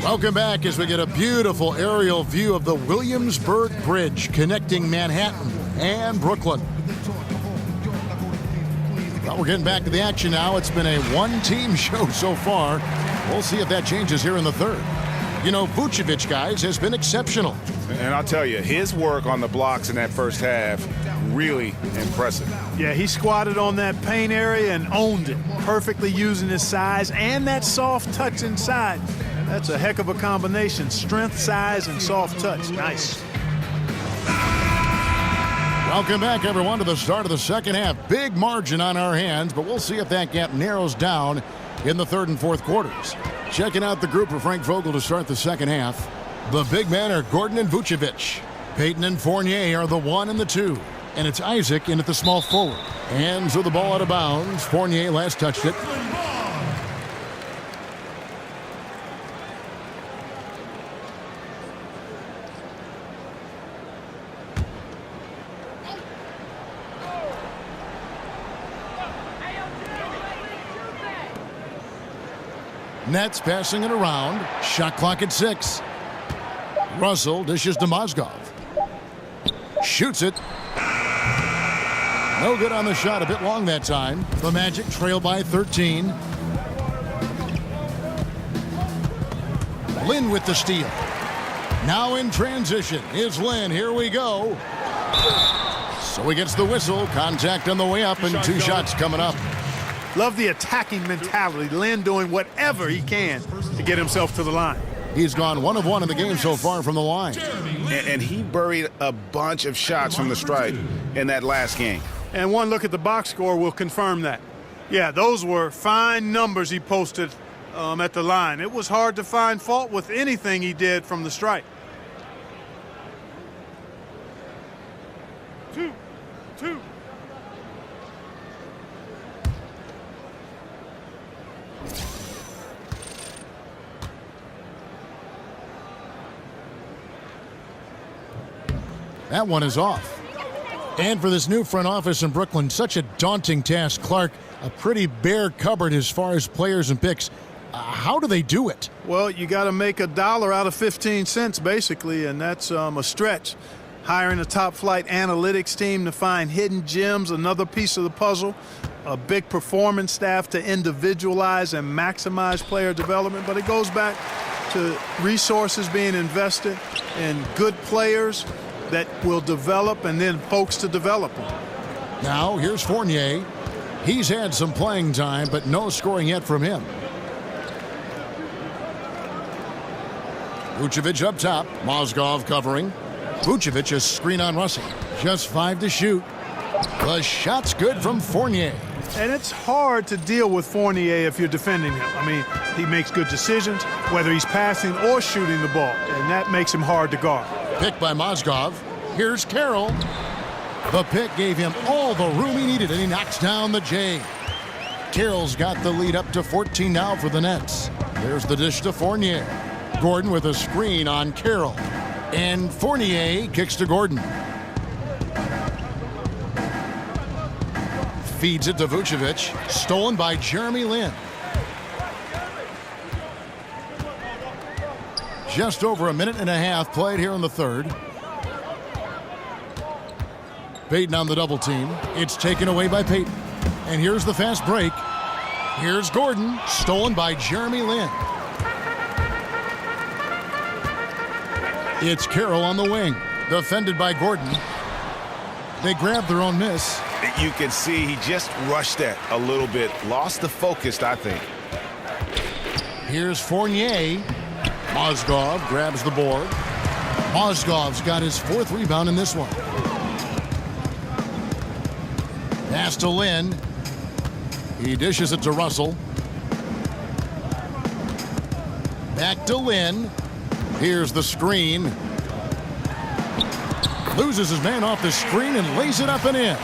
Welcome back as we get a beautiful aerial view of the Williamsburg Bridge connecting Manhattan and Brooklyn. Well, we're getting back to the action now. It's been a one-team show so far. We'll see if that changes here in the third. You know, Vucevic, guys, has been exceptional. And I'll tell you, his work on the blocks in that first half, really impressive. Yeah, he squatted on that paint area and owned it, perfectly using his size and that soft touch inside. That's a heck of a combination. Strength, size, and soft touch. Nice. Welcome back, everyone, to the start of the second half. Big margin on our hands, but we'll see if that gap narrows down in the third and fourth quarters. Checking out the group for Frank Vogel to start the second half. The big men are Gordon and Vucevic. Payton and Fournier are the 1 and the 2. And it's Isaac in at the small forward. And so the ball out of bounds. Fournier last touched it. Nets passing it around. Shot clock at 6. Russell dishes to Mozgov. Shoots it. No good on the shot. A bit long that time. The Magic trail by 13. Lynn with the steal. Now in transition is Lynn. Here we go. So he gets the whistle. Contact on the way up and 2 shots coming up. Love the attacking mentality. Lynn doing whatever he can to get himself to the line. He's gone 1 of 1 in the game so far from the line. And he buried a bunch of shots from the stripe in that last game. And one look at the box score will confirm that. Yeah, those were fine numbers he posted at the line. It was hard to find fault with anything he did from the stripe. 2. That one is off. And for this new front office in Brooklyn, such a daunting task. Clark, a pretty bare cupboard as far as players and picks. How do they do it? Well, you got to make $1 out of 15 cents, basically, and that's a stretch. Hiring a top-flight analytics team to find hidden gems, another piece of the puzzle. A big performance staff to individualize and maximize player development. But it goes back to resources being invested and good players that will develop and then folks to develop them. Now here's Fournier. He's had some playing time, but no scoring yet from him. Vucevic up top. Mozgov covering. Vucevic a screen on Russell. Just 5 to shoot. The shot's good from Fournier. And it's hard to deal with Fournier if you're defending him. I mean, he makes good decisions, whether he's passing or shooting the ball, and that makes him hard to guard. Pick by Mozgov. Here's Carroll. The pick gave him all the room he needed, and he knocks down the J. Carroll's got the lead up to 14 now for the Nets. There's the dish to Fournier. Gordon with a screen on Carroll. And Fournier kicks to Gordon. Feeds it to Vucevic. Stolen by Jeremy Lin. Just over a minute and a half played here in the third. Payton on the double team. It's taken away by Payton. And here's the fast break. Here's Gordon. Stolen by Jeremy Lin. It's Carroll on the wing. Defended by Gordon. They grab their own miss. You can see he just rushed that a little bit. Lost the focus, I think. Here's Fournier. Mozgov grabs the board. Mozgov's got his 4th rebound in this one. Pass to Lin. He dishes it to Russell. Back to Lin. Here's the screen. Loses his man off the screen and lays it up and in.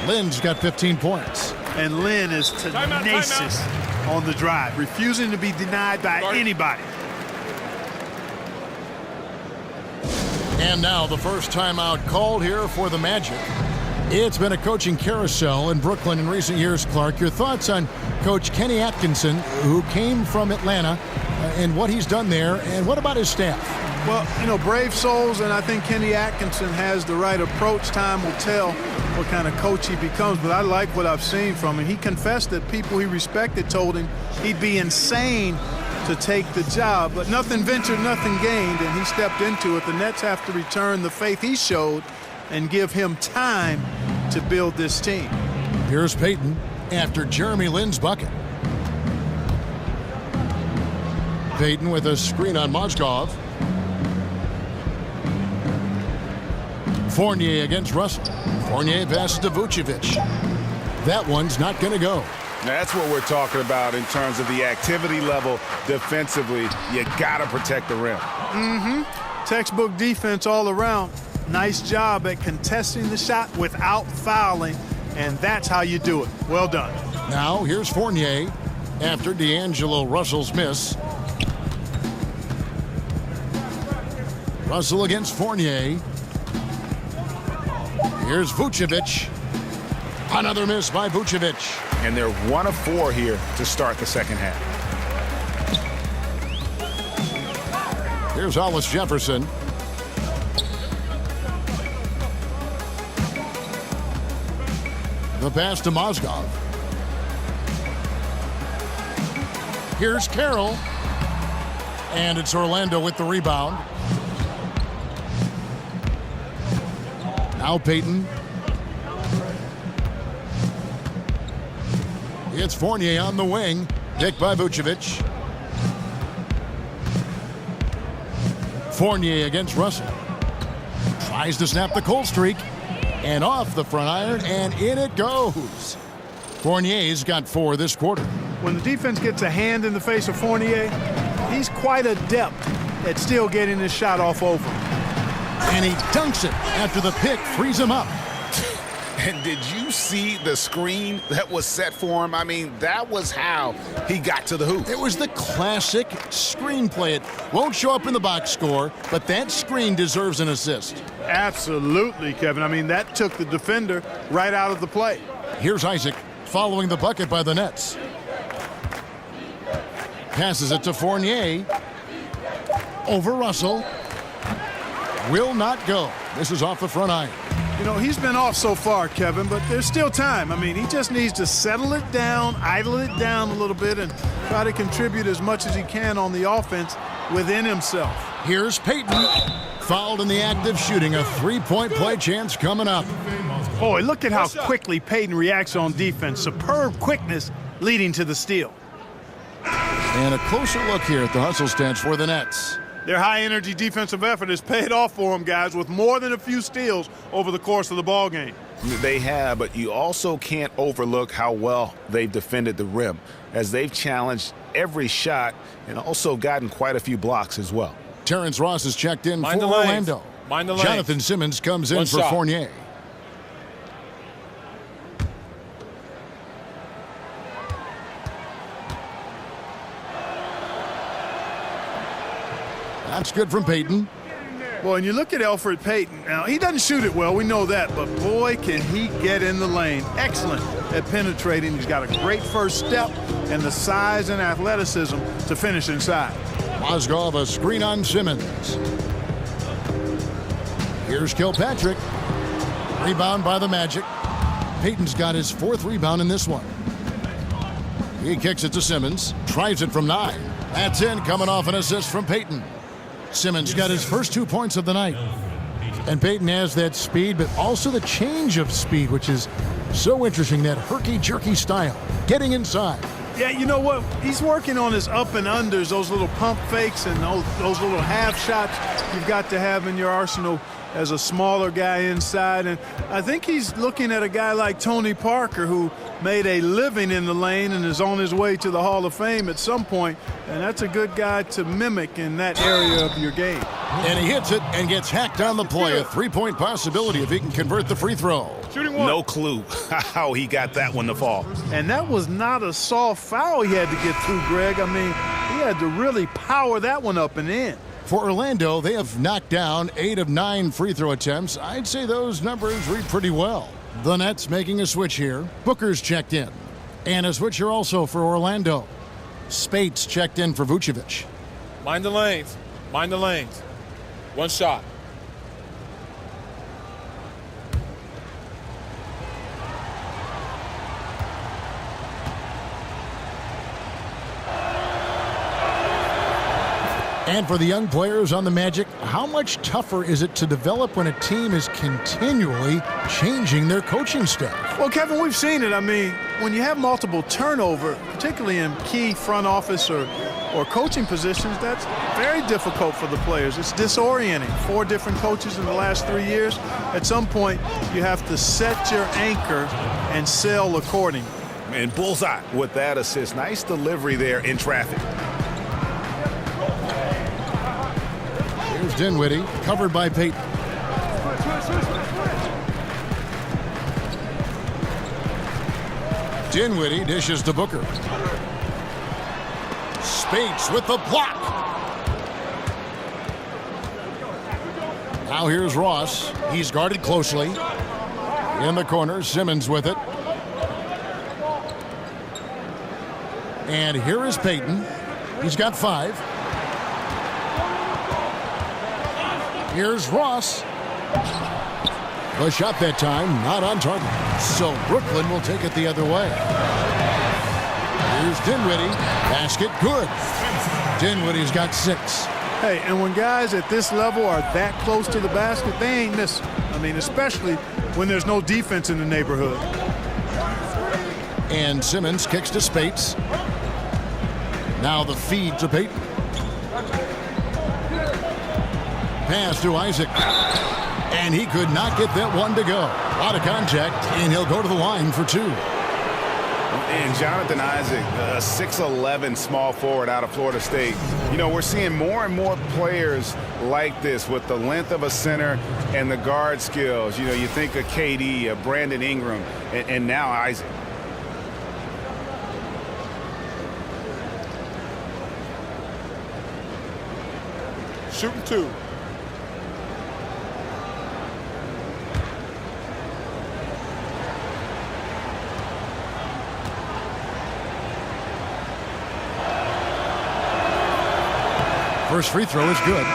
Lin's got 15 points. And Lin is tenacious on the drive, refusing to be denied by anybody. And now the first timeout called here for the Magic. It's been a coaching carousel in Brooklyn in recent years, Clark. Your thoughts on Coach Kenny Atkinson, who came from Atlanta, and what he's done there, and what about his staff? Well, you know, brave souls, and I think Kenny Atkinson has the right approach. Time will tell what kind of coach he becomes, but I like what I've seen from him. He confessed that people he respected told him he'd be insane to take the job, but nothing ventured, nothing gained, and he stepped into it. The Nets have to return the faith he showed and give him time to build this team. Here's Payton after Jeremy Lin's bucket. Payton with a screen on Mozgov. Fournier against Russell. Fournier passes to Vucevic. That one's not going to go. Now, that's what we're talking about in terms of the activity level defensively. You got to protect the rim. Textbook defense all around. Nice job at contesting the shot without fouling, and that's how you do it. Well done. Now here's Fournier after D'Angelo Russell's miss. Russell against Fournier. Here's Vucevic. Another miss by Vucevic. And they're 1 of 4 here to start the second half. Here's Hollis Jefferson. The pass to Mozgov. Here's Carroll. And it's Orlando with the rebound. Now Payton. It's Fournier on the wing. Picked by Vucevic. Fournier against Russell. Tries to snap the cold streak. And off the front iron, and in it goes. Fournier's got 4 this quarter. When the defense gets a hand in the face of Fournier, he's quite adept at still getting his shot off over. And he dunks it after the pick frees him up. And did you see the screen that was set for him? I mean, that was how he got to the hoop. It was the classic screen play. It won't show up in the box score, but that screen deserves an assist. Absolutely, Kevin. I mean, that took the defender right out of the play. Here's Isaac following the bucket by the Nets. Passes it to Fournier. Over Russell. Will not go. This is off the front iron. You know, he's been off so far, Kevin, but there's still time. I mean, he just needs to settle it down, idle it down a little bit, and try to contribute as much as he can on the offense within himself. Here's Payton. Fouled in the act of shooting. A three-point play chance coming up. Boy, look at how quickly Payton reacts on defense. Superb quickness leading to the steal. And a closer look here at the hustle stats for the Nets. Their high-energy defensive effort has paid off for them, guys, with more than a few steals over the course of the ball game. They have, but you also can't overlook how well they've defended the rim, as they've challenged every shot and also gotten quite a few blocks as well. Terrence Ross is checked in for Orlando. Jonathan Simmons comes in for Fournier. That's good from Payton. Boy, and you look at Elfrid Payton. Now, he doesn't shoot it well, we know that, but boy, can he get in the lane. Excellent at penetrating. He's got a great first step and the size and athleticism to finish inside. Mozgov, a screen on Simmons. Here's Kilpatrick. Rebound by the Magic. Payton's got his fourth rebound in this one. He kicks it to Simmons. Tries it from 9. That's in, coming off an assist from Payton. Simmons got his first 2 points of the night. And Payton has that speed, but also the change of speed, which is so interesting, that herky-jerky style, getting inside. Yeah, you know what? He's working on his up and unders, those little pump fakes and those little half shots you've got to have in your arsenal as a smaller guy inside. And I think he's looking at a guy like Tony Parker, who made a living in the lane and is on his way to the Hall of Fame at some point. And that's a good guy to mimic in that area of your game. And he hits it and gets hacked on the play. A three-point possibility if he can convert the free throw. Shooting one. No clue how he got that one to fall. And that was not a soft foul he had to get through, Greg. I mean, he had to really power that one up and in. For Orlando, they have knocked down 8 of 9 free throw attempts. I'd say those numbers read pretty well. The Nets making a switch here. Booker's checked in. And a switch here also for Orlando. Speights checked in for Vucevic. Mind the lanes. Mind the lanes. One shot. And for the young players on the Magic, how much tougher is it to develop when a team is continually changing their coaching staff? Well, Kevin, we've seen it. I mean, when you have multiple turnover, particularly in key front office or coaching positions, that's very difficult for the players. It's disorienting. 4 different coaches in the last 3 years. At some point, you have to set your anchor and sail accordingly. And bullseye with that assist. Nice delivery there in traffic. Here's Dinwiddie, covered by Payton. Dinwiddie dishes to Booker. Speights with the block. Now here's Ross. He's guarded closely. In the corner, Simmons with it. And here is Payton. He's got 5. Here's Ross. The shot that time, not on target. So Brooklyn will take it the other way. Here's Dinwiddie. Basket good. Dinwiddie's got 6. Hey, and when guys at this level are that close to the basket, they ain't missing. I mean, especially when there's no defense in the neighborhood. And Simmons kicks to Speights. Now the feed to Payton. Pass to Isaac. And he could not get that one to go. A lot of contact, and he'll go to the line for 2. And Jonathan Isaac, a 6'11" small forward out of Florida State. You know, we're seeing more and more players like this with the length of a center and the guard skills. You know, you think of KD, of Brandon Ingram, and now Isaac. Shooting 2. First free throw is good.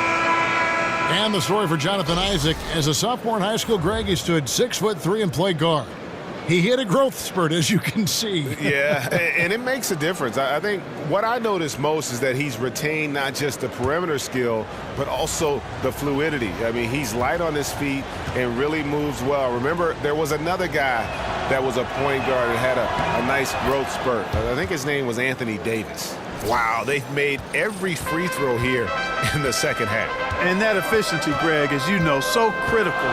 And the story for Jonathan Isaac, as a sophomore in high school, Greg, he stood 6'3" and played guard. He hit a growth spurt, as you can see. Yeah, and it makes a difference. I think what I notice most is that he's retained not just the perimeter skill, but also the fluidity. I mean, he's light on his feet and really moves well. Remember, there was another guy that was a point guard that had a nice growth spurt. I think his name was Anthony Davis. Wow, they've made every free throw here in the second half. And that efficiency, Greg, as you know, so critical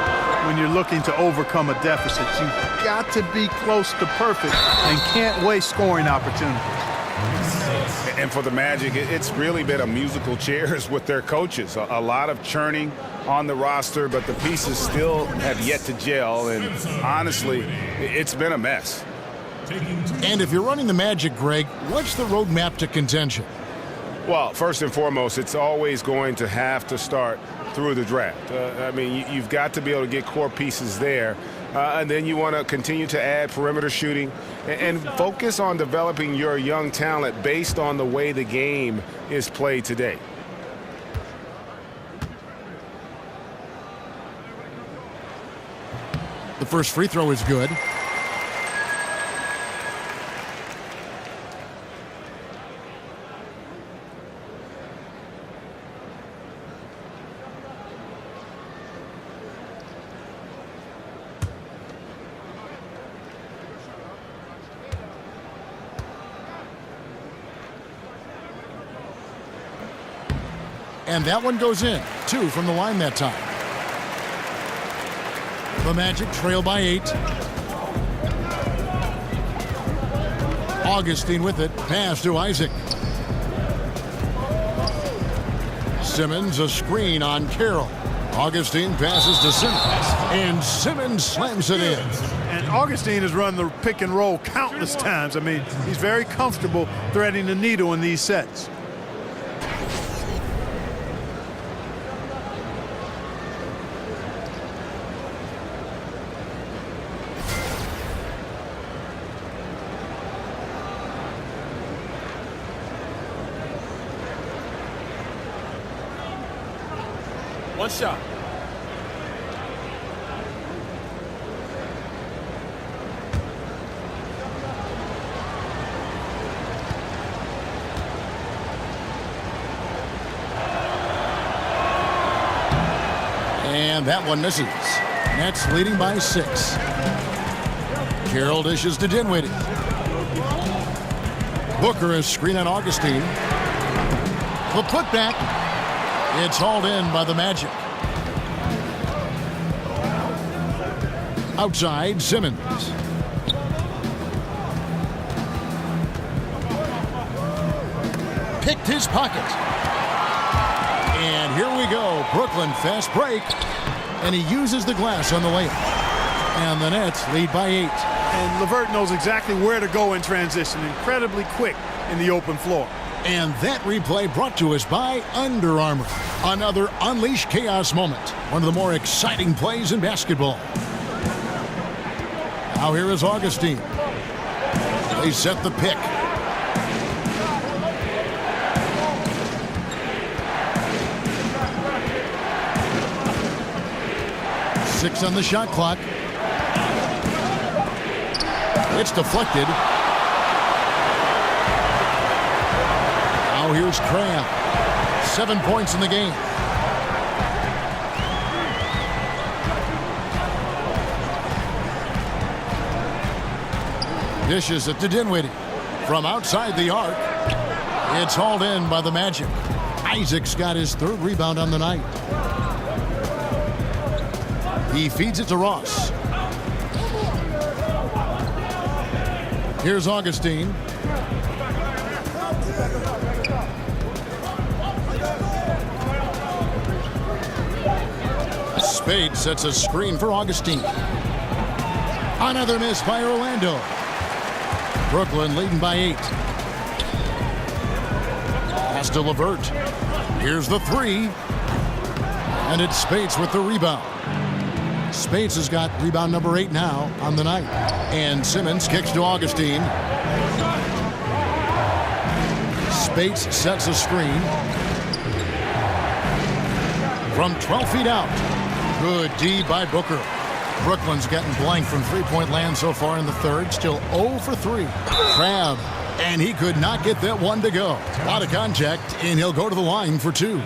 when you're looking to overcome a deficit. You've got to be close to perfect and can't waste scoring opportunities. And for the Magic, it's really been a musical chairs with their coaches. A lot of churning on the roster, but the pieces still have yet to gel. And honestly, it's been a mess. And if you're running the Magic, Greg, what's the roadmap to contention? Well, first and foremost, it's always going to have to start through the draft. I mean, you've got to be able to get core pieces there. And then you want to continue to add perimeter shooting and focus on developing your young talent based on the way the game is played today. The first free throw is good. And that one goes in. 2 from the line that time. The Magic trail by 8. Augustine with it. Pass to Isaac. Simmons a screen on Carroll. Augustine passes to Simmons. And Simmons slams it in. And Augustine has run the pick and roll countless times. I mean, he's very comfortable threading the needle in these sets. One shot. And that one misses. Nets leading by 6. Carroll dishes to Dinwiddie. Booker is screen on Augustine. The putback. It's hauled in by the Magic. Outside, Simmons. Picked his pocket. And here we go. Brooklyn fast break. And he uses the glass on the layup. And the Nets lead by 8. And LeVert knows exactly where to go in transition. Incredibly quick in the open floor. And that replay brought to us by Under Armour. Another Unleash Chaos moment. One of the more exciting plays in basketball. Now here is Augustine. They set the pick. Six on the shot clock. It's deflected. Now here's Crabbe. 7 points in the game. Dishes it to Dinwiddie. From outside the arc. It's hauled in by the Magic. Isaac's got his 3rd rebound on the night. He feeds it to Ross. Here's Augustine. Speights sets a screen for Augustine. Another miss by Orlando. Brooklyn leading by 8. Pass to LeVert. Here's the 3. And it's Speights with the rebound. Speights has got rebound number 8 now on the night. And Simmons kicks to Augustine. Speights sets a screen. From 12 feet out. Good D by Booker. Brooklyn's gotten blank from three-point land so far in the third. Still 0 for 3. Crabbe. And he could not get that one to go. Out of contact, and he'll go to the line for 2.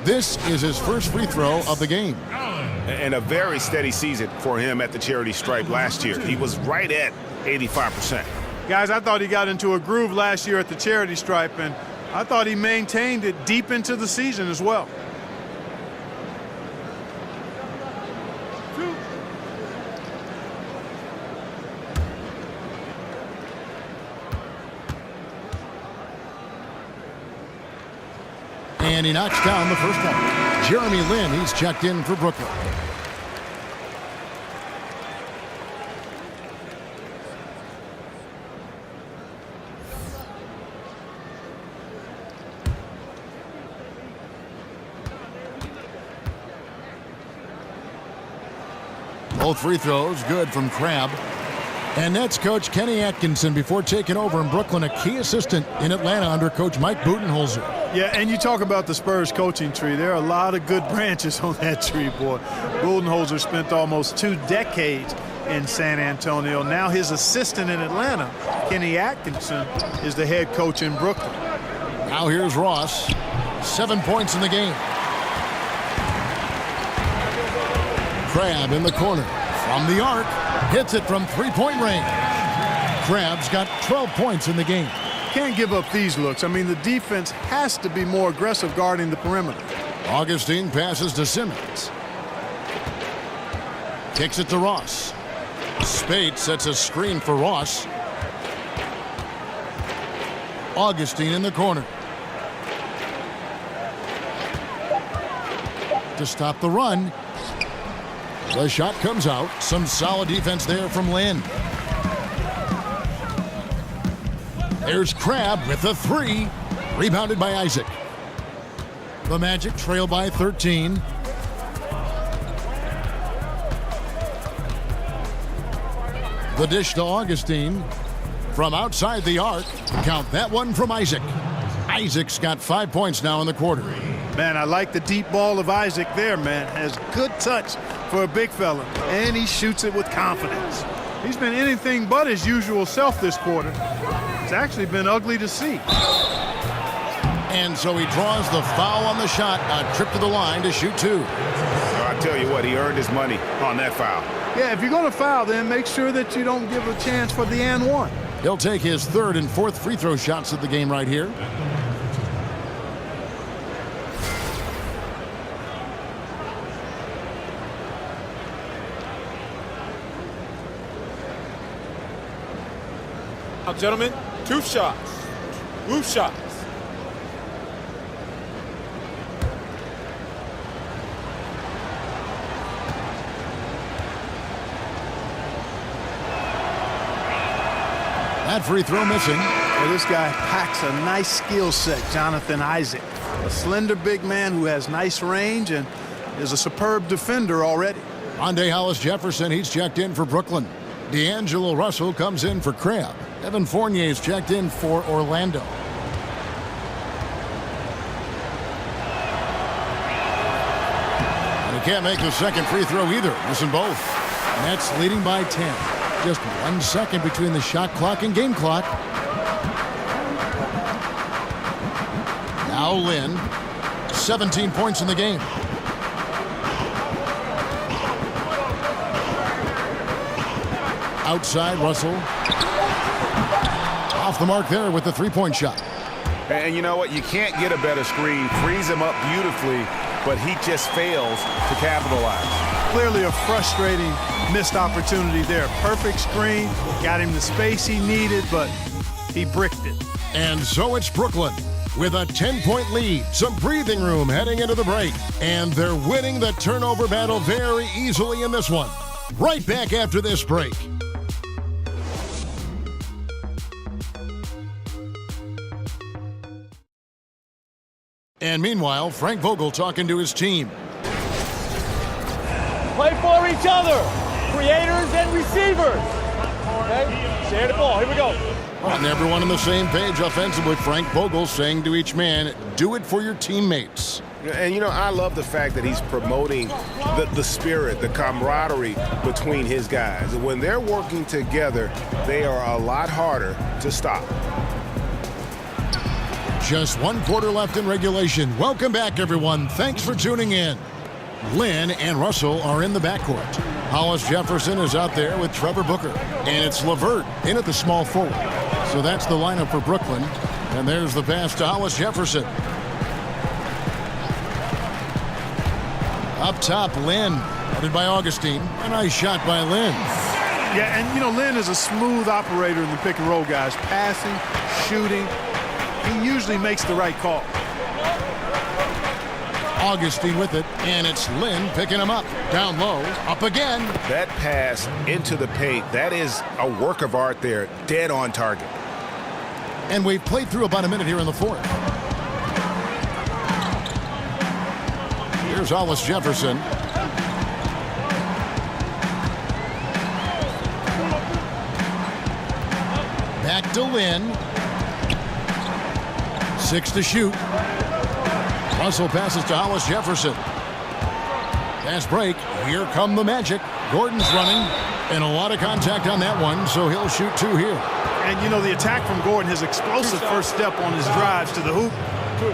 This is his first free throw of the game. And a very steady season for him at the charity stripe last year. He was right at 85%. Guys, I thought he got into a groove last year at the charity stripe, and I thought he maintained it deep into the season as well. And he knocks down the first one. Jeremy Lin, he's checked in for Brooklyn. Both free throws good from Crabbe. And that's Coach Kenny Atkinson before taking over in Brooklyn, a key assistant in Atlanta under Coach Mike Budenholzer. Yeah, and you talk about the Spurs coaching tree. There are a lot of good branches on that tree, boy. Budenholzer spent almost 2 decades in San Antonio. Now his assistant in Atlanta, Kenny Atkinson, is the head coach in Brooklyn. Now here's Ross. 7 points in the game. Crabbe in the corner. From the arc. Hits it from three-point range. Crabbe's got 12 points in the game. Can't give up these looks. I mean, the defense has to be more aggressive guarding the perimeter. Augustine passes to Simmons. Kicks it to Ross. Speights sets a screen for Ross. Augustine in the corner. To stop the run. The shot comes out. Some solid defense there from Lin. There's Crabbe with the 3. Rebounded by Isaac. The Magic trail by 13. The dish to Augustine. From outside the arc. Count that one from Isaac. Isaac's got 5 points now in the quarter. Man, I like the deep ball of Isaac there, man. Has good touch for a big fella. And he shoots it with confidence. He's been anything but his usual self this quarter. It's actually been ugly to see. And so he draws the foul on the shot. A trip to the line to shoot 2. I tell you what, he earned his money on that foul. Yeah, if you're going to foul, then make sure that you don't give a chance for the and one. He'll take his 3rd and 4th free throw shots of the game right here. Now, gentlemen, 2 shots. 2 shots. That free throw missing. Well, this guy packs a nice skill set, Jonathan Isaac. A slender big man who has nice range and is a superb defender already. Monday Hollis Jefferson, he's checked in for Brooklyn. D'Angelo Russell comes in for Crabbe. Evan Fournier's checked in for Orlando. And he can't make the second free throw either. Missing both. Nets leading by 10. Just 1 second between the shot clock and game clock. Now Lin. 17 points in the game. Outside Russell. Off the mark there with the 3-point shot. And you know what? You can't get a better screen. Frees him up beautifully, but he just fails to capitalize. Clearly a frustrating missed opportunity there. Perfect screen, got him the space he needed, but he bricked it. And so it's Brooklyn with a 10-point lead, some breathing room heading into the break, and they're winning the turnover battle very easily in this one. Right back after this break. And meanwhile, Frank Vogel talking to his team. Play for each other, creators and receivers. Okay, share the ball. Here we go. And everyone on the same page offensively. Frank Vogel saying to each man, do it for your teammates. And, you know, I love the fact that he's promoting the spirit, the camaraderie between his guys. When they're working together, they are a lot harder to stop. Just 1 quarter left in regulation. Welcome back, everyone. Thanks for tuning in. Lynn and Russell are in the backcourt. Hollis Jefferson is out there with Trevor Booker. And it's LeVert in at the small forward. So that's the lineup for Brooklyn. And there's the pass to Hollis Jefferson. Up top, Lynn, headed by Augustine. A nice shot by Lynn. Yeah, and you know, Lynn is a smooth operator in the pick and roll, guys. Passing, shooting. He usually makes the right call. Augustine with it, and it's Lynn picking him up. Down low, up again. That pass into the paint, that is a work of art there, dead on target. And we've played through about a minute here in the fourth. Here's Hollis Jefferson. Back to Lynn. 6 to shoot. Russell passes to Hollis Jefferson. Fast break. Here come the Magic. Gordon's running. And a lot of contact on that one, so he'll shoot 2 here. And, you know, the attack from Gordon, his explosive first step on his drives to the hoop,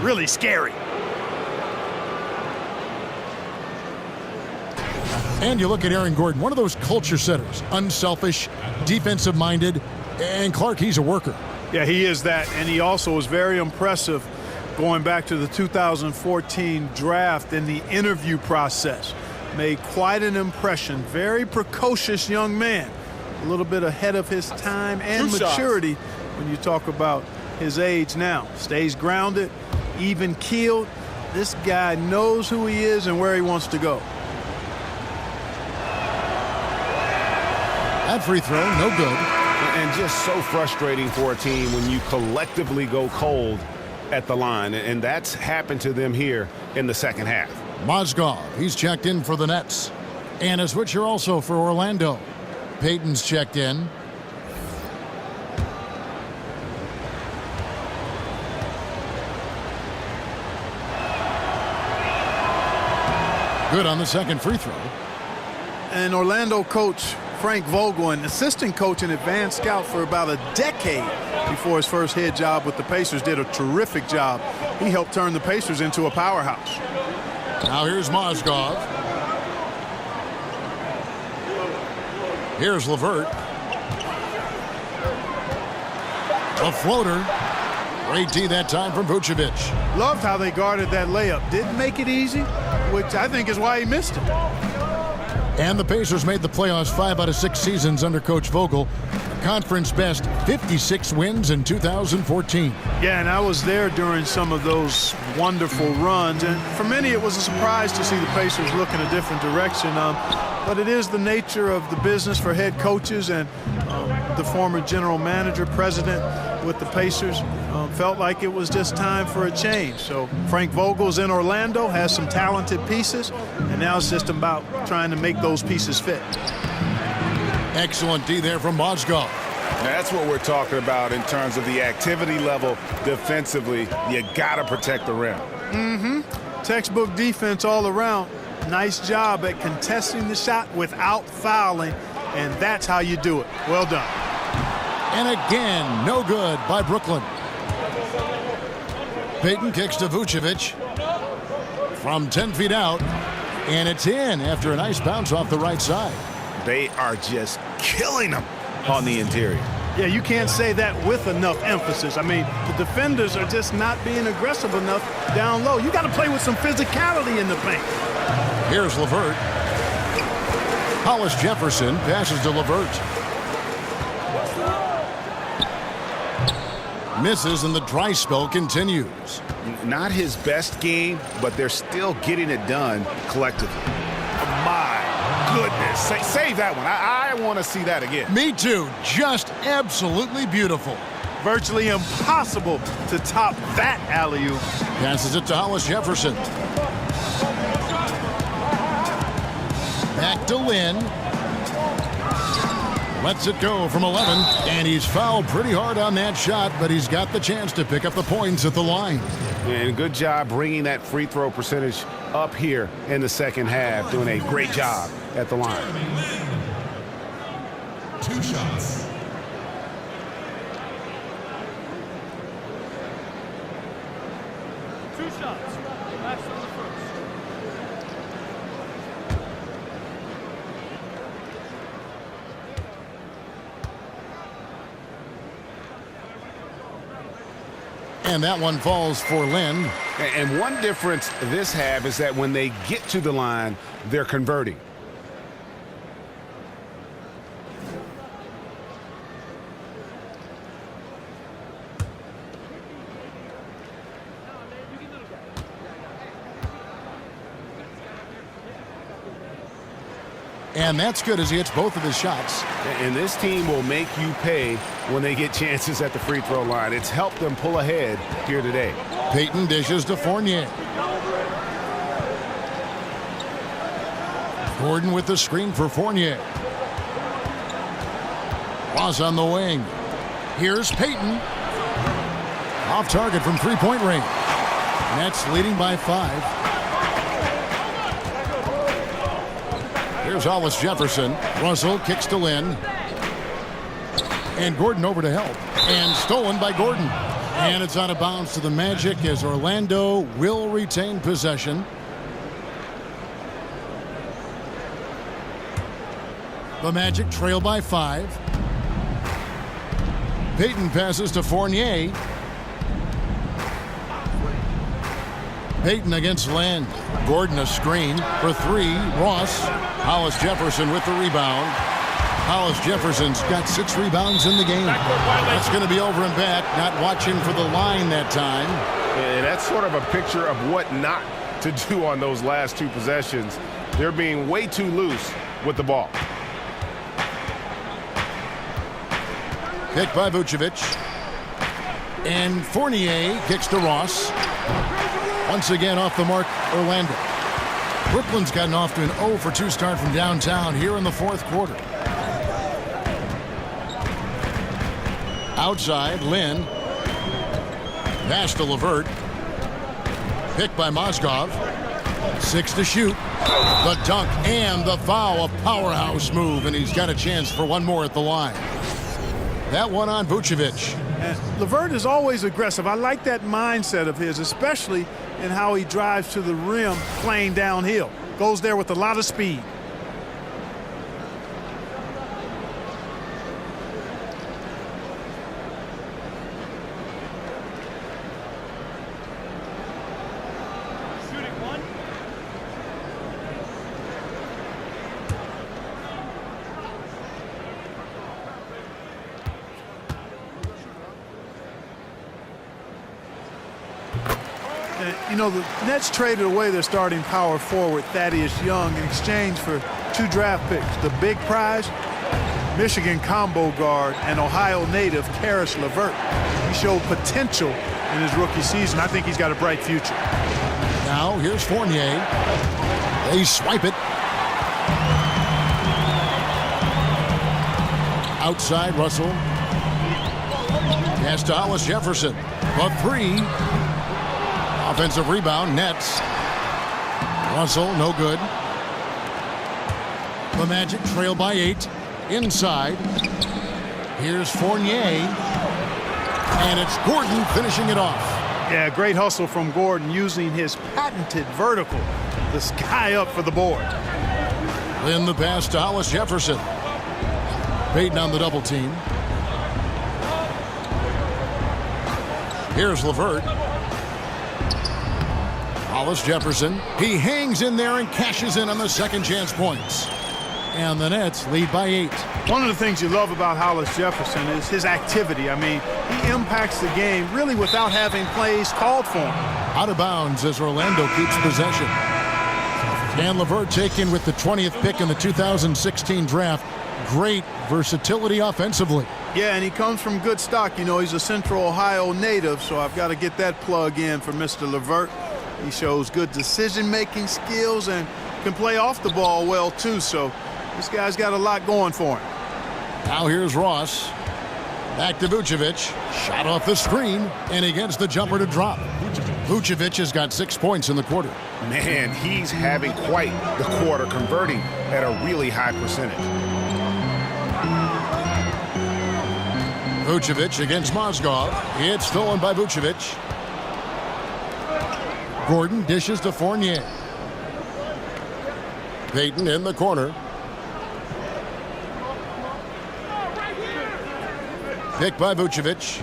really scary. And you look at Aaron Gordon, one of those culture setters, unselfish, defensive-minded, and Clark, he's a worker. Yeah, he is that, and he also is very impressive going back to the 2014 draft in the interview process. Made quite an impression. Very precocious young man. A little bit ahead of his time and maturity when you talk about his age now. Stays grounded, even-keeled. This guy knows who he is and where he wants to go. That free throw, no good. And just so frustrating for a team when you collectively go cold at the line. And that's happened to them here in the second half. Mozgov, he's checked in for the Nets. And a switcher also for Orlando. Payton's checked in. Good on the second free throw. And Orlando coach Frank Vogel, an assistant coach and advanced scout for about a decade before his first head job with the Pacers, did a terrific job. He helped turn the Pacers into a powerhouse. Now here's Mozgov. Here's LeVert. A floater. Great D that time from Vucevic. Loved how they guarded that layup. Didn't make it easy, which I think is why he missed it. And the Pacers made the playoffs 5 out of 6 seasons under Coach Vogel. A conference best 56 wins in 2014. Yeah, and I was there during some of those wonderful runs. And for many, it was a surprise to see the Pacers look in a different direction. But it is the nature of the business for head coaches, and the former general manager, president with the Pacers, felt like it was just time for a change. So Frank Vogel's in Orlando, has some talented pieces, and now it's just about trying to make those pieces fit. Excellent D there from Mozgov. That's what we're talking about in terms of the activity level defensively. You got to protect the rim. Textbook defense all around. Nice job at contesting the shot without fouling, and that's how you do it. Well done. And again, no good by Brooklyn. Payton kicks to Vucevic from 10 feet out, and it's in after a nice bounce off the right side. They are just killing them on the interior. Yeah, you can't say that with enough emphasis. I mean, the defenders are just not being aggressive enough down low. You got to play with some physicality in the paint. Here's LeVert. Hollis Jefferson passes to LeVert. Misses, and the dry spell continues. Not his best game, but they're still getting it done collectively. My goodness. Save that one. I want to see that again. Me too. Just absolutely beautiful. Virtually impossible to top that alley-oop. Passes it to Hollis Jefferson. Back to Lynn. Lets it go from 11, and he's fouled pretty hard on that shot, but he's got the chance to pick up the points at the line. And good job bringing that free throw percentage up here in the second half, doing a great job at the line. 2 shots. That's on the first. And that one falls for Lynn. And one difference this half is that when they get to the line, they're converting. And that's good as he hits both of his shots. And this team will make you pay when they get chances at the free throw line. It's helped them pull ahead here today. Payton dishes to Fournier. Gordon with the screen for Fournier. Ross on the wing. Here's Payton. Off target from three-point range. Nets leading by 5. Here's Hollis Jefferson. Russell kicks to Lynn. And Gordon over to help. And stolen by Gordon. And it's out of bounds to the Magic as Orlando will retain possession. The Magic trail by 5. Payton passes to Fournier. Payton against Land. Gordon a screen for 3. Ross. Hollis Jefferson with the rebound. Hollis Jefferson's got 6 rebounds in the game. That's going to be over and back. Not watching for the line that time. And that's sort of a picture of what not to do on those last 2 possessions. They're being way too loose with the ball. Picked by Vucevic. And Fournier kicks to Ross. Once again off the mark, Orlando. Brooklyn's gotten off to an 0 for 2 start from downtown here in the 4th quarter. Outside, Lynn. Pass to LeVert. Picked by Mozgov. 6 to shoot. The dunk and the foul. A powerhouse move, and he's got a chance for one more at the line. That one on Vucevic. And LeVert is always aggressive. I like that mindset of his, especially in how he drives to the rim playing downhill. Goes there with a lot of speed. You know, the Nets traded away their starting power forward, Thaddeus Young, in exchange for 2 draft picks. The big prize, Michigan combo guard and Ohio native Karis LeVert. He showed potential in his rookie season. I think he's got a bright future. Now, here's Fournier. They swipe it. Outside, Russell. Pass to Hollis Jefferson. A 3. Offensive rebound, Nets. Russell, no good. The Magic trail by 8. Inside. Here's Fournier. And it's Gordon finishing it off. Yeah, great hustle from Gordon using his patented vertical. The sky up for the board. Then the pass to Hollis Jefferson. Payton on the double team. Here's LeVert. Hollis Jefferson. He hangs in there and cashes in on the second chance points. And the Nets lead by 8. One of the things you love about Hollis Jefferson is his activity. I mean, he impacts the game really without having plays called for him. Out of bounds as Orlando keeps possession. And LeVert taken with the 20th pick in the 2016 draft. Great versatility offensively. Yeah, and he comes from good stock. You know, he's a Central Ohio native, so I've got to get that plug in for Mr. LeVert. He shows good decision-making skills and can play off the ball well, too. So this guy's got a lot going for him. Now here's Ross. Back to Vucevic. Shot off the screen, and he gets the jumper to drop. Vucevic has got 6 points in the quarter. Man, he's having quite the quarter, converting at a really high percentage. Vucevic against Mozgov. It's stolen by Vucevic. Gordon dishes to Fournier. Payton in the corner. Picked by Vucevic.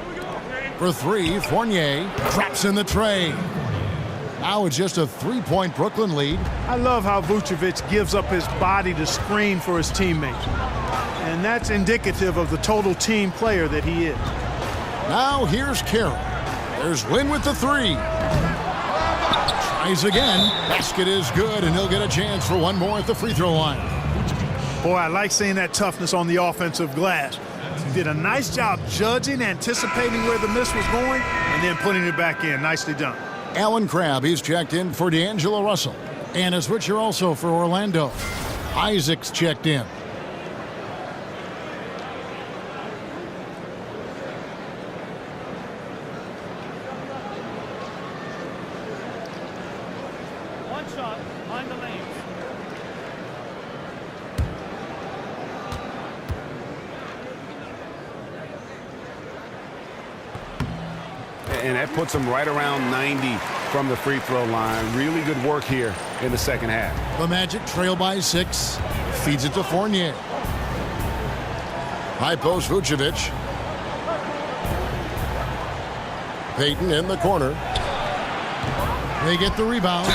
For three, Fournier traps in the tray. Now it's just a 3-point Brooklyn lead. I love how Vucevic gives up his body to screen for his teammates. And that's indicative of the total team player that he is. Now here's Carroll. There's Lynn with the three. Tries again. Basket is good, and he'll get a chance for one more at the free throw line. Boy, I like seeing that toughness on the offensive glass. He did a nice job judging, anticipating where the miss was going, and then putting it back in. Nicely done. Alan Crabbe, he's checked in for D'Angelo Russell. And a switcher also for Orlando. Isaac's checked in. One shot, behind the lanes. And that puts him right around 90 from the free throw line. Really good work here in the second half. The Magic trail by 6. Feeds it to Fournier. High post Vucevic. Payton in the corner. They get the rebound.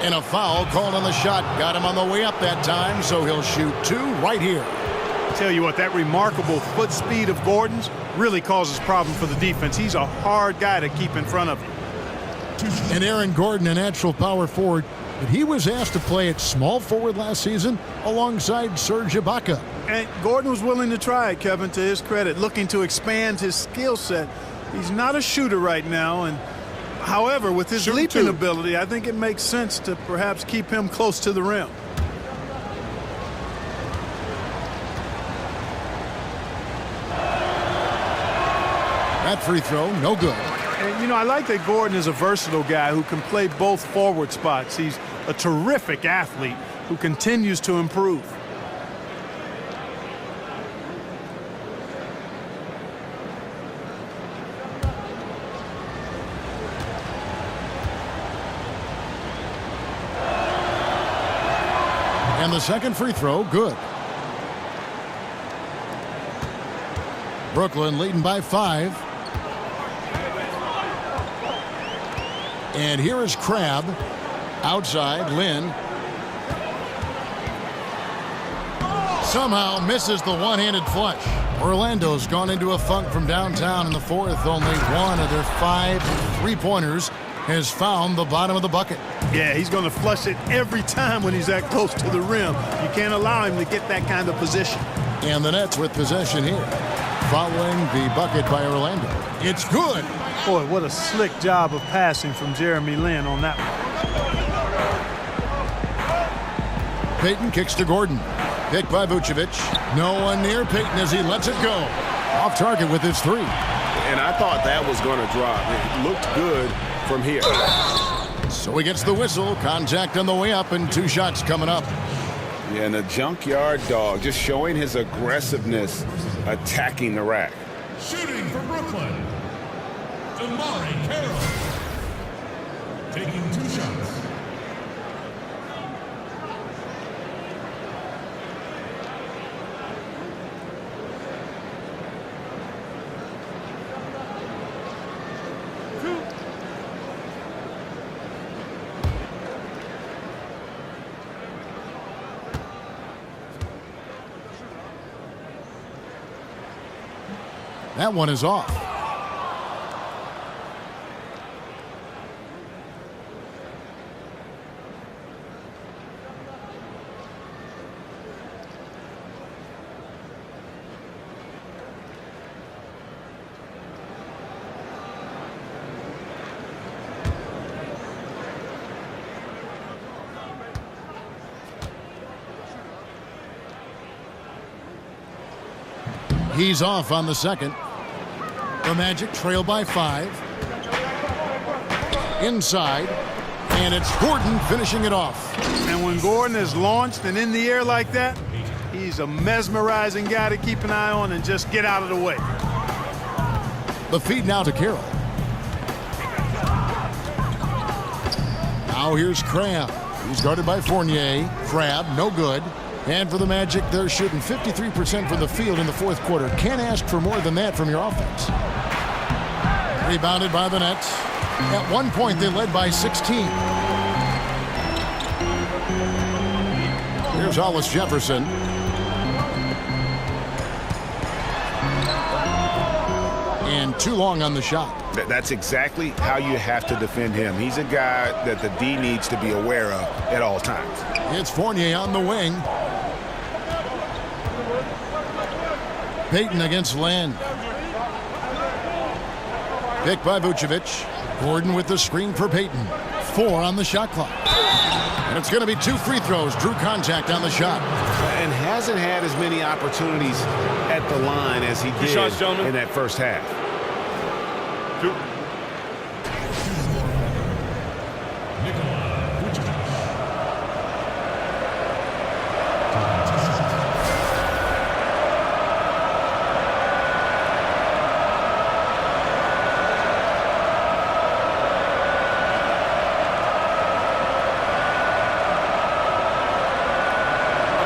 And a foul called on the shot. Got him on the way up that time, so he'll shoot 2 right here. Tell you what, that remarkable foot speed of Gordon's really causes problem for the defense. He's a hard guy to keep in front of him. And Aaron Gordon, a natural power forward, but he was asked to play at small forward last season alongside Serge Ibaka. And Gordon was willing to try it, Kevin, to his credit, looking to expand his skill set. He's not a shooter right now, and however, with his leaping ability, I think it makes sense to perhaps keep him close to the rim. That free throw, no good. And, you know, I like that Gordon is a versatile guy who can play both forward spots. He's a terrific athlete who continues to improve. And the second free throw, good. Brooklyn leading by 5. And here is Crabbe. Outside, Lynn. Somehow misses the one-handed flush. Orlando's gone into a funk from downtown in the fourth. Only one of their 5 3-pointers has found the bottom of the bucket. Yeah, he's going to flush it every time when he's that close to the rim. You can't allow him to get that kind of position. And the Nets with possession here. Following the bucket by Orlando. It's good. Boy, what a slick job of passing from Jeremy Lin on that one. Payton kicks to Gordon. Picked by Vucevic. No one near Payton as he lets it go. Off target with his 3. And I thought that was going to drop. It looked good from here. So he gets the whistle. Contact on the way up and 2 shots coming up. Yeah, and the junkyard dog just showing his aggressiveness attacking the rack. Shooting for Brooklyn, Damari Carroll. Taking 2 shots. That one is off. He's off on the second. The Magic trail by 5. inside, and it's Gordon finishing it off. And when Gordon is launched and in the air like that, he's a mesmerizing guy to keep an eye on and just get out of the way. The feed now to Carroll. Now here's Crabbe. He's guarded by Fournier. Crabbe, no good. And for the Magic, they're shooting 53% from the field in the fourth quarter. Can't ask for more than that from your offense. Rebounded by the Nets. At one point, they led by 16. Here's Hollis Jefferson. And too long on the shot. That's exactly how you have to defend him. He's a guy that the D needs to be aware of at all times. It's Fournier on the wing. Payton against Land. Picked by Vucevic. Gordon with the screen for Payton. 4 on the shot clock. And it's going to be 2 free throws. Drew contact on the shot. And hasn't had as many opportunities at the line as he did in that first half.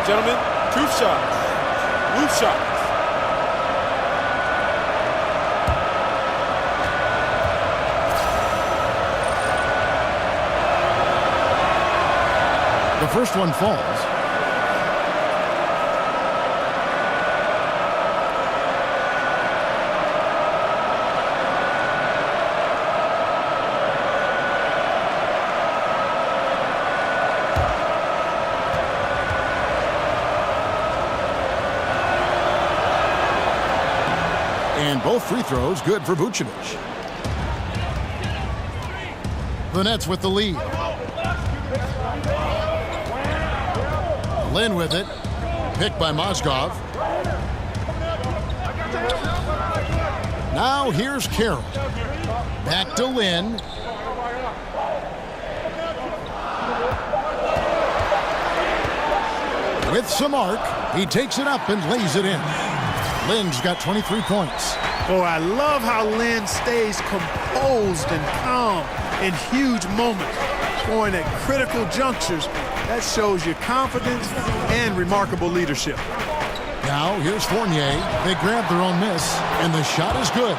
Gentlemen, 2 shots. Loose shots. The first one falls. And both free throws good for Vucevic. The Nets with the lead. Lin with it. Picked by Mozgov. Now here's Carroll. Back to Lin. With some arc, he takes it up and lays it in. Lin's got 23 points. Oh, I love how Lin stays composed and calm in huge moments, scoring at critical junctures. That shows you confidence and remarkable leadership. Now here's Fournier. They grab their own miss, and the shot is good.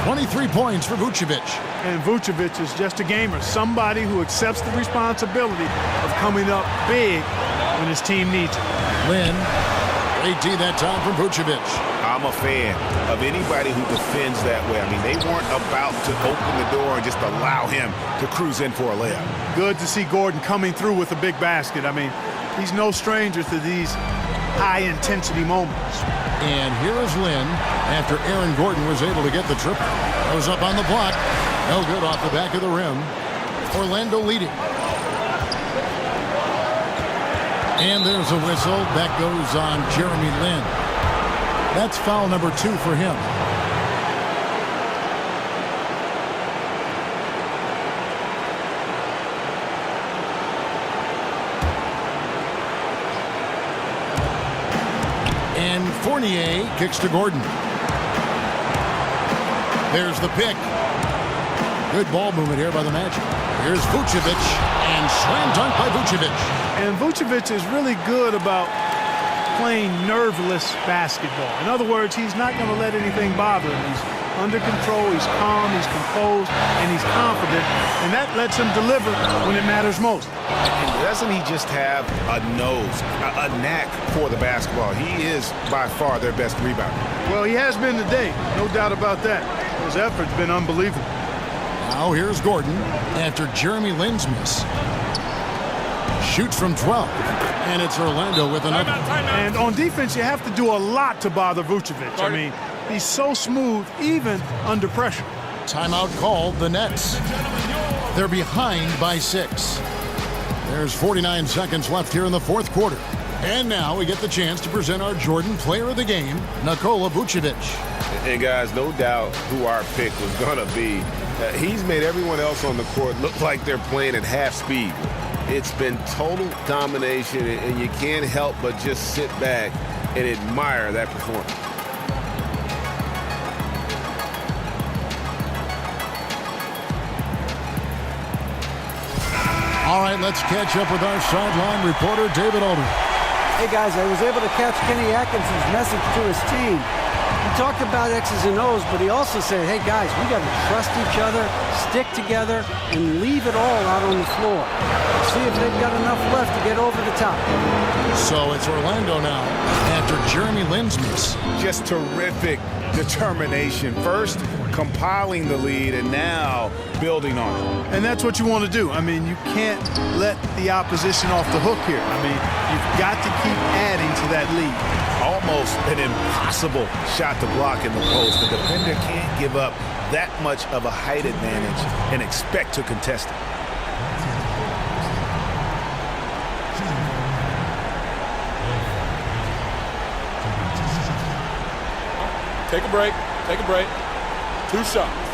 23 points for Vucevic. And Vucevic is just a gamer, somebody who accepts the responsibility of coming up big when his team needs it. Lin, great D that time from Vucevic. I'm a fan of anybody who defends that way. I mean, they weren't about to open the door and just allow him to cruise in for a layup. Good to see Gordon coming through with a big basket. I mean, he's no stranger to these high-intensity moments. And here is Lin after Aaron Gordon was able to get the triple. Goes up on the block. No good off the back of the rim. Orlando leading. And there's a whistle. That goes on Jeremy Lin. That's foul number 2 for him. And Fournier kicks to Gordon. There's the pick. Good ball movement here by the Magic. Here's Vucevic, and slam dunk by Vucevic. And Vucevic is really good about playing nerveless basketball. In other words, he's not going to let anything bother him. He's under control, he's calm, he's composed, and he's confident, and that lets him deliver when it matters most. And doesn't he just have a nose, a knack for the basketball? He is by far their best rebounder. Well, he has been today, no doubt about that. His effort's been unbelievable. Now here's Gordon after Jeremy Lin's miss. Shoots from 12. And it's Orlando with another. And on defense, you have to do a lot to bother Vucevic. I mean, he's so smooth, even under pressure. Timeout called, the Nets. They're behind by 6. There's 49 seconds left here in the fourth quarter. And now we get the chance to present our Jordan Player of the Game, Nikola Vucevic. And guys, no doubt who our pick was going to be. He's made everyone else on the court look like they're playing at half speed. It's been total domination, and you can't help but just sit back and admire that performance. All right, let's catch up with our sideline reporter, David Alder. Hey, guys, I was able to catch Kenny Atkinson's message to his team. He talked about X's and O's, but he also said, hey, guys, we got to trust each other, stick together, and leave it all out on the floor. See if they've got enough left to get over the top. So it's Orlando now after Jeremy Lin's miss. Just terrific determination. First, compiling the lead, and now building on it. And that's what you want to do. I mean, you can't let the opposition off the hook here. I mean, you've got to keep adding to that lead. Almost an impossible shot to block in the post. The defender can't give up that much of a height advantage and expect to contest it. Take a break. Take a break. 2 shots.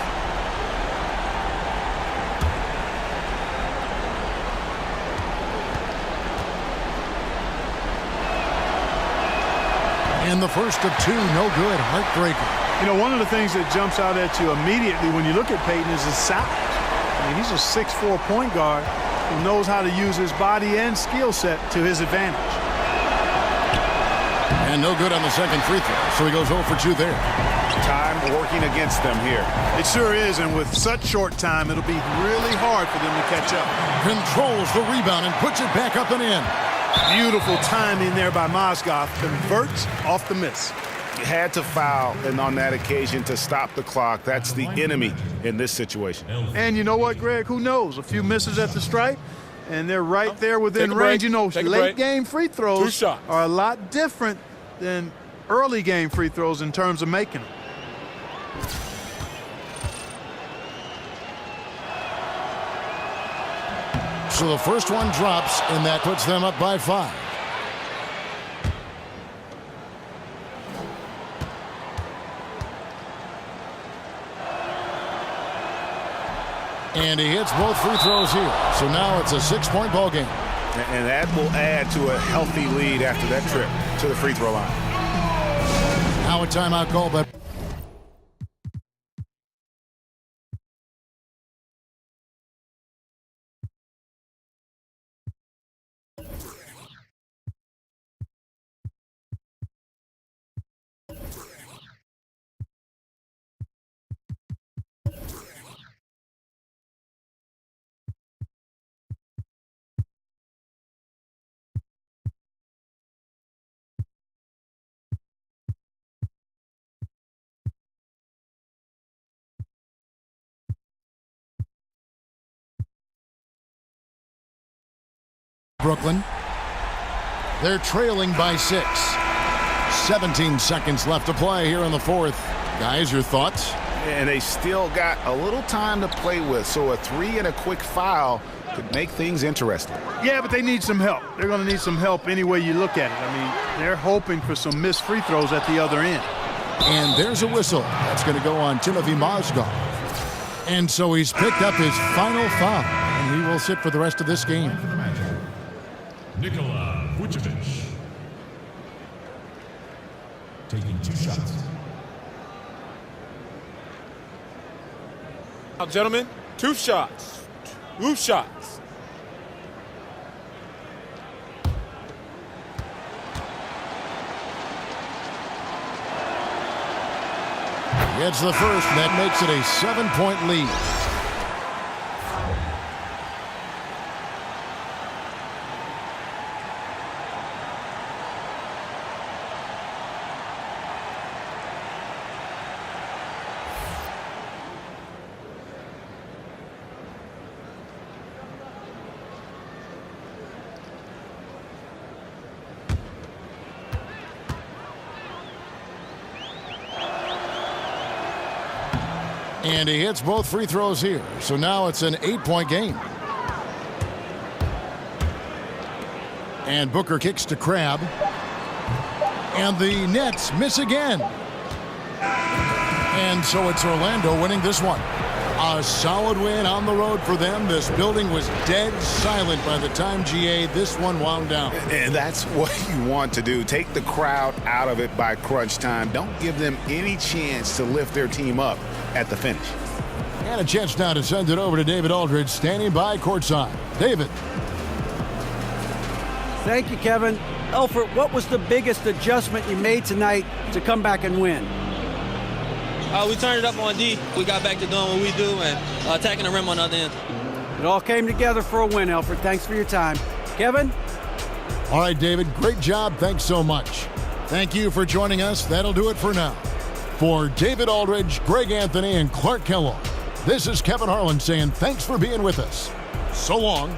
And the first of 2, no good. Heartbreaker. You know, one of the things that jumps out at you immediately when you look at Payton is his size. I mean, he's a 6'4" point guard who knows how to use his body and skill set to his advantage. And no good on the second free throw, so he goes 0 for 2 there. Time working against them here. It sure is, and with such short time, it'll be really hard for them to catch up. Controls the rebound and puts it back up and in. Beautiful timing there by Mozgov. Converts off the miss. You had to foul, and on that occasion to stop the clock. That's the enemy in this situation. And you know what, Greg? Who knows? A few misses at the stripe, and they're right there within range. You know, late game free throws 2 shots. are a lot different than early game free throws in terms of making them. So the first one drops, and that puts them up by 5. And he hits both free throws here. So now it's a 6-point ball game. And that will add to a healthy lead after that trip to the free throw line. Now a timeout call by Brooklyn. They're trailing by 6. 17 seconds left to play here in the fourth. Guys, your thoughts? And they still got a little time to play with, so a 3 and a quick foul could make things interesting. Yeah, but they need some help. They're going to need some help any way you look at it. I mean, they're hoping for some missed free throws at the other end. And there's a whistle. That's going to go on Timothy Mozgov. And so he's picked up his final foul, and he will sit for the rest of this game. Vucevic taking 2 shots. Now, gentlemen, 2 shots. 2 shots. It's the first, and that makes it a 7-point lead. And he hits both free throws here. So now it's an 8-point game. And Booker kicks to Crabbe. And the Nets miss again. And so it's Orlando winning this one. A solid win on the road for them. This building was dead silent by the time, GA, this one wound down. And that's what you want to do. Take the crowd out of it by crunch time. Don't give them any chance to lift their team up at the finish. And a chance now to send it over to David Aldridge, standing by courtside. David. Thank you, Kevin. Elfert, what was the biggest adjustment you made tonight to come back and win? We turned it up on D. We got back to doing what we do and attacking the rim on the other end. It all came together for a win, Elfert. Thanks for your time. Kevin? All right, David, great job. Thanks so much. Thank you for joining us. That'll do it for now. For David Aldridge, Greg Anthony, and Clark Kellogg, this is Kevin Harlan saying thanks for being with us. So long.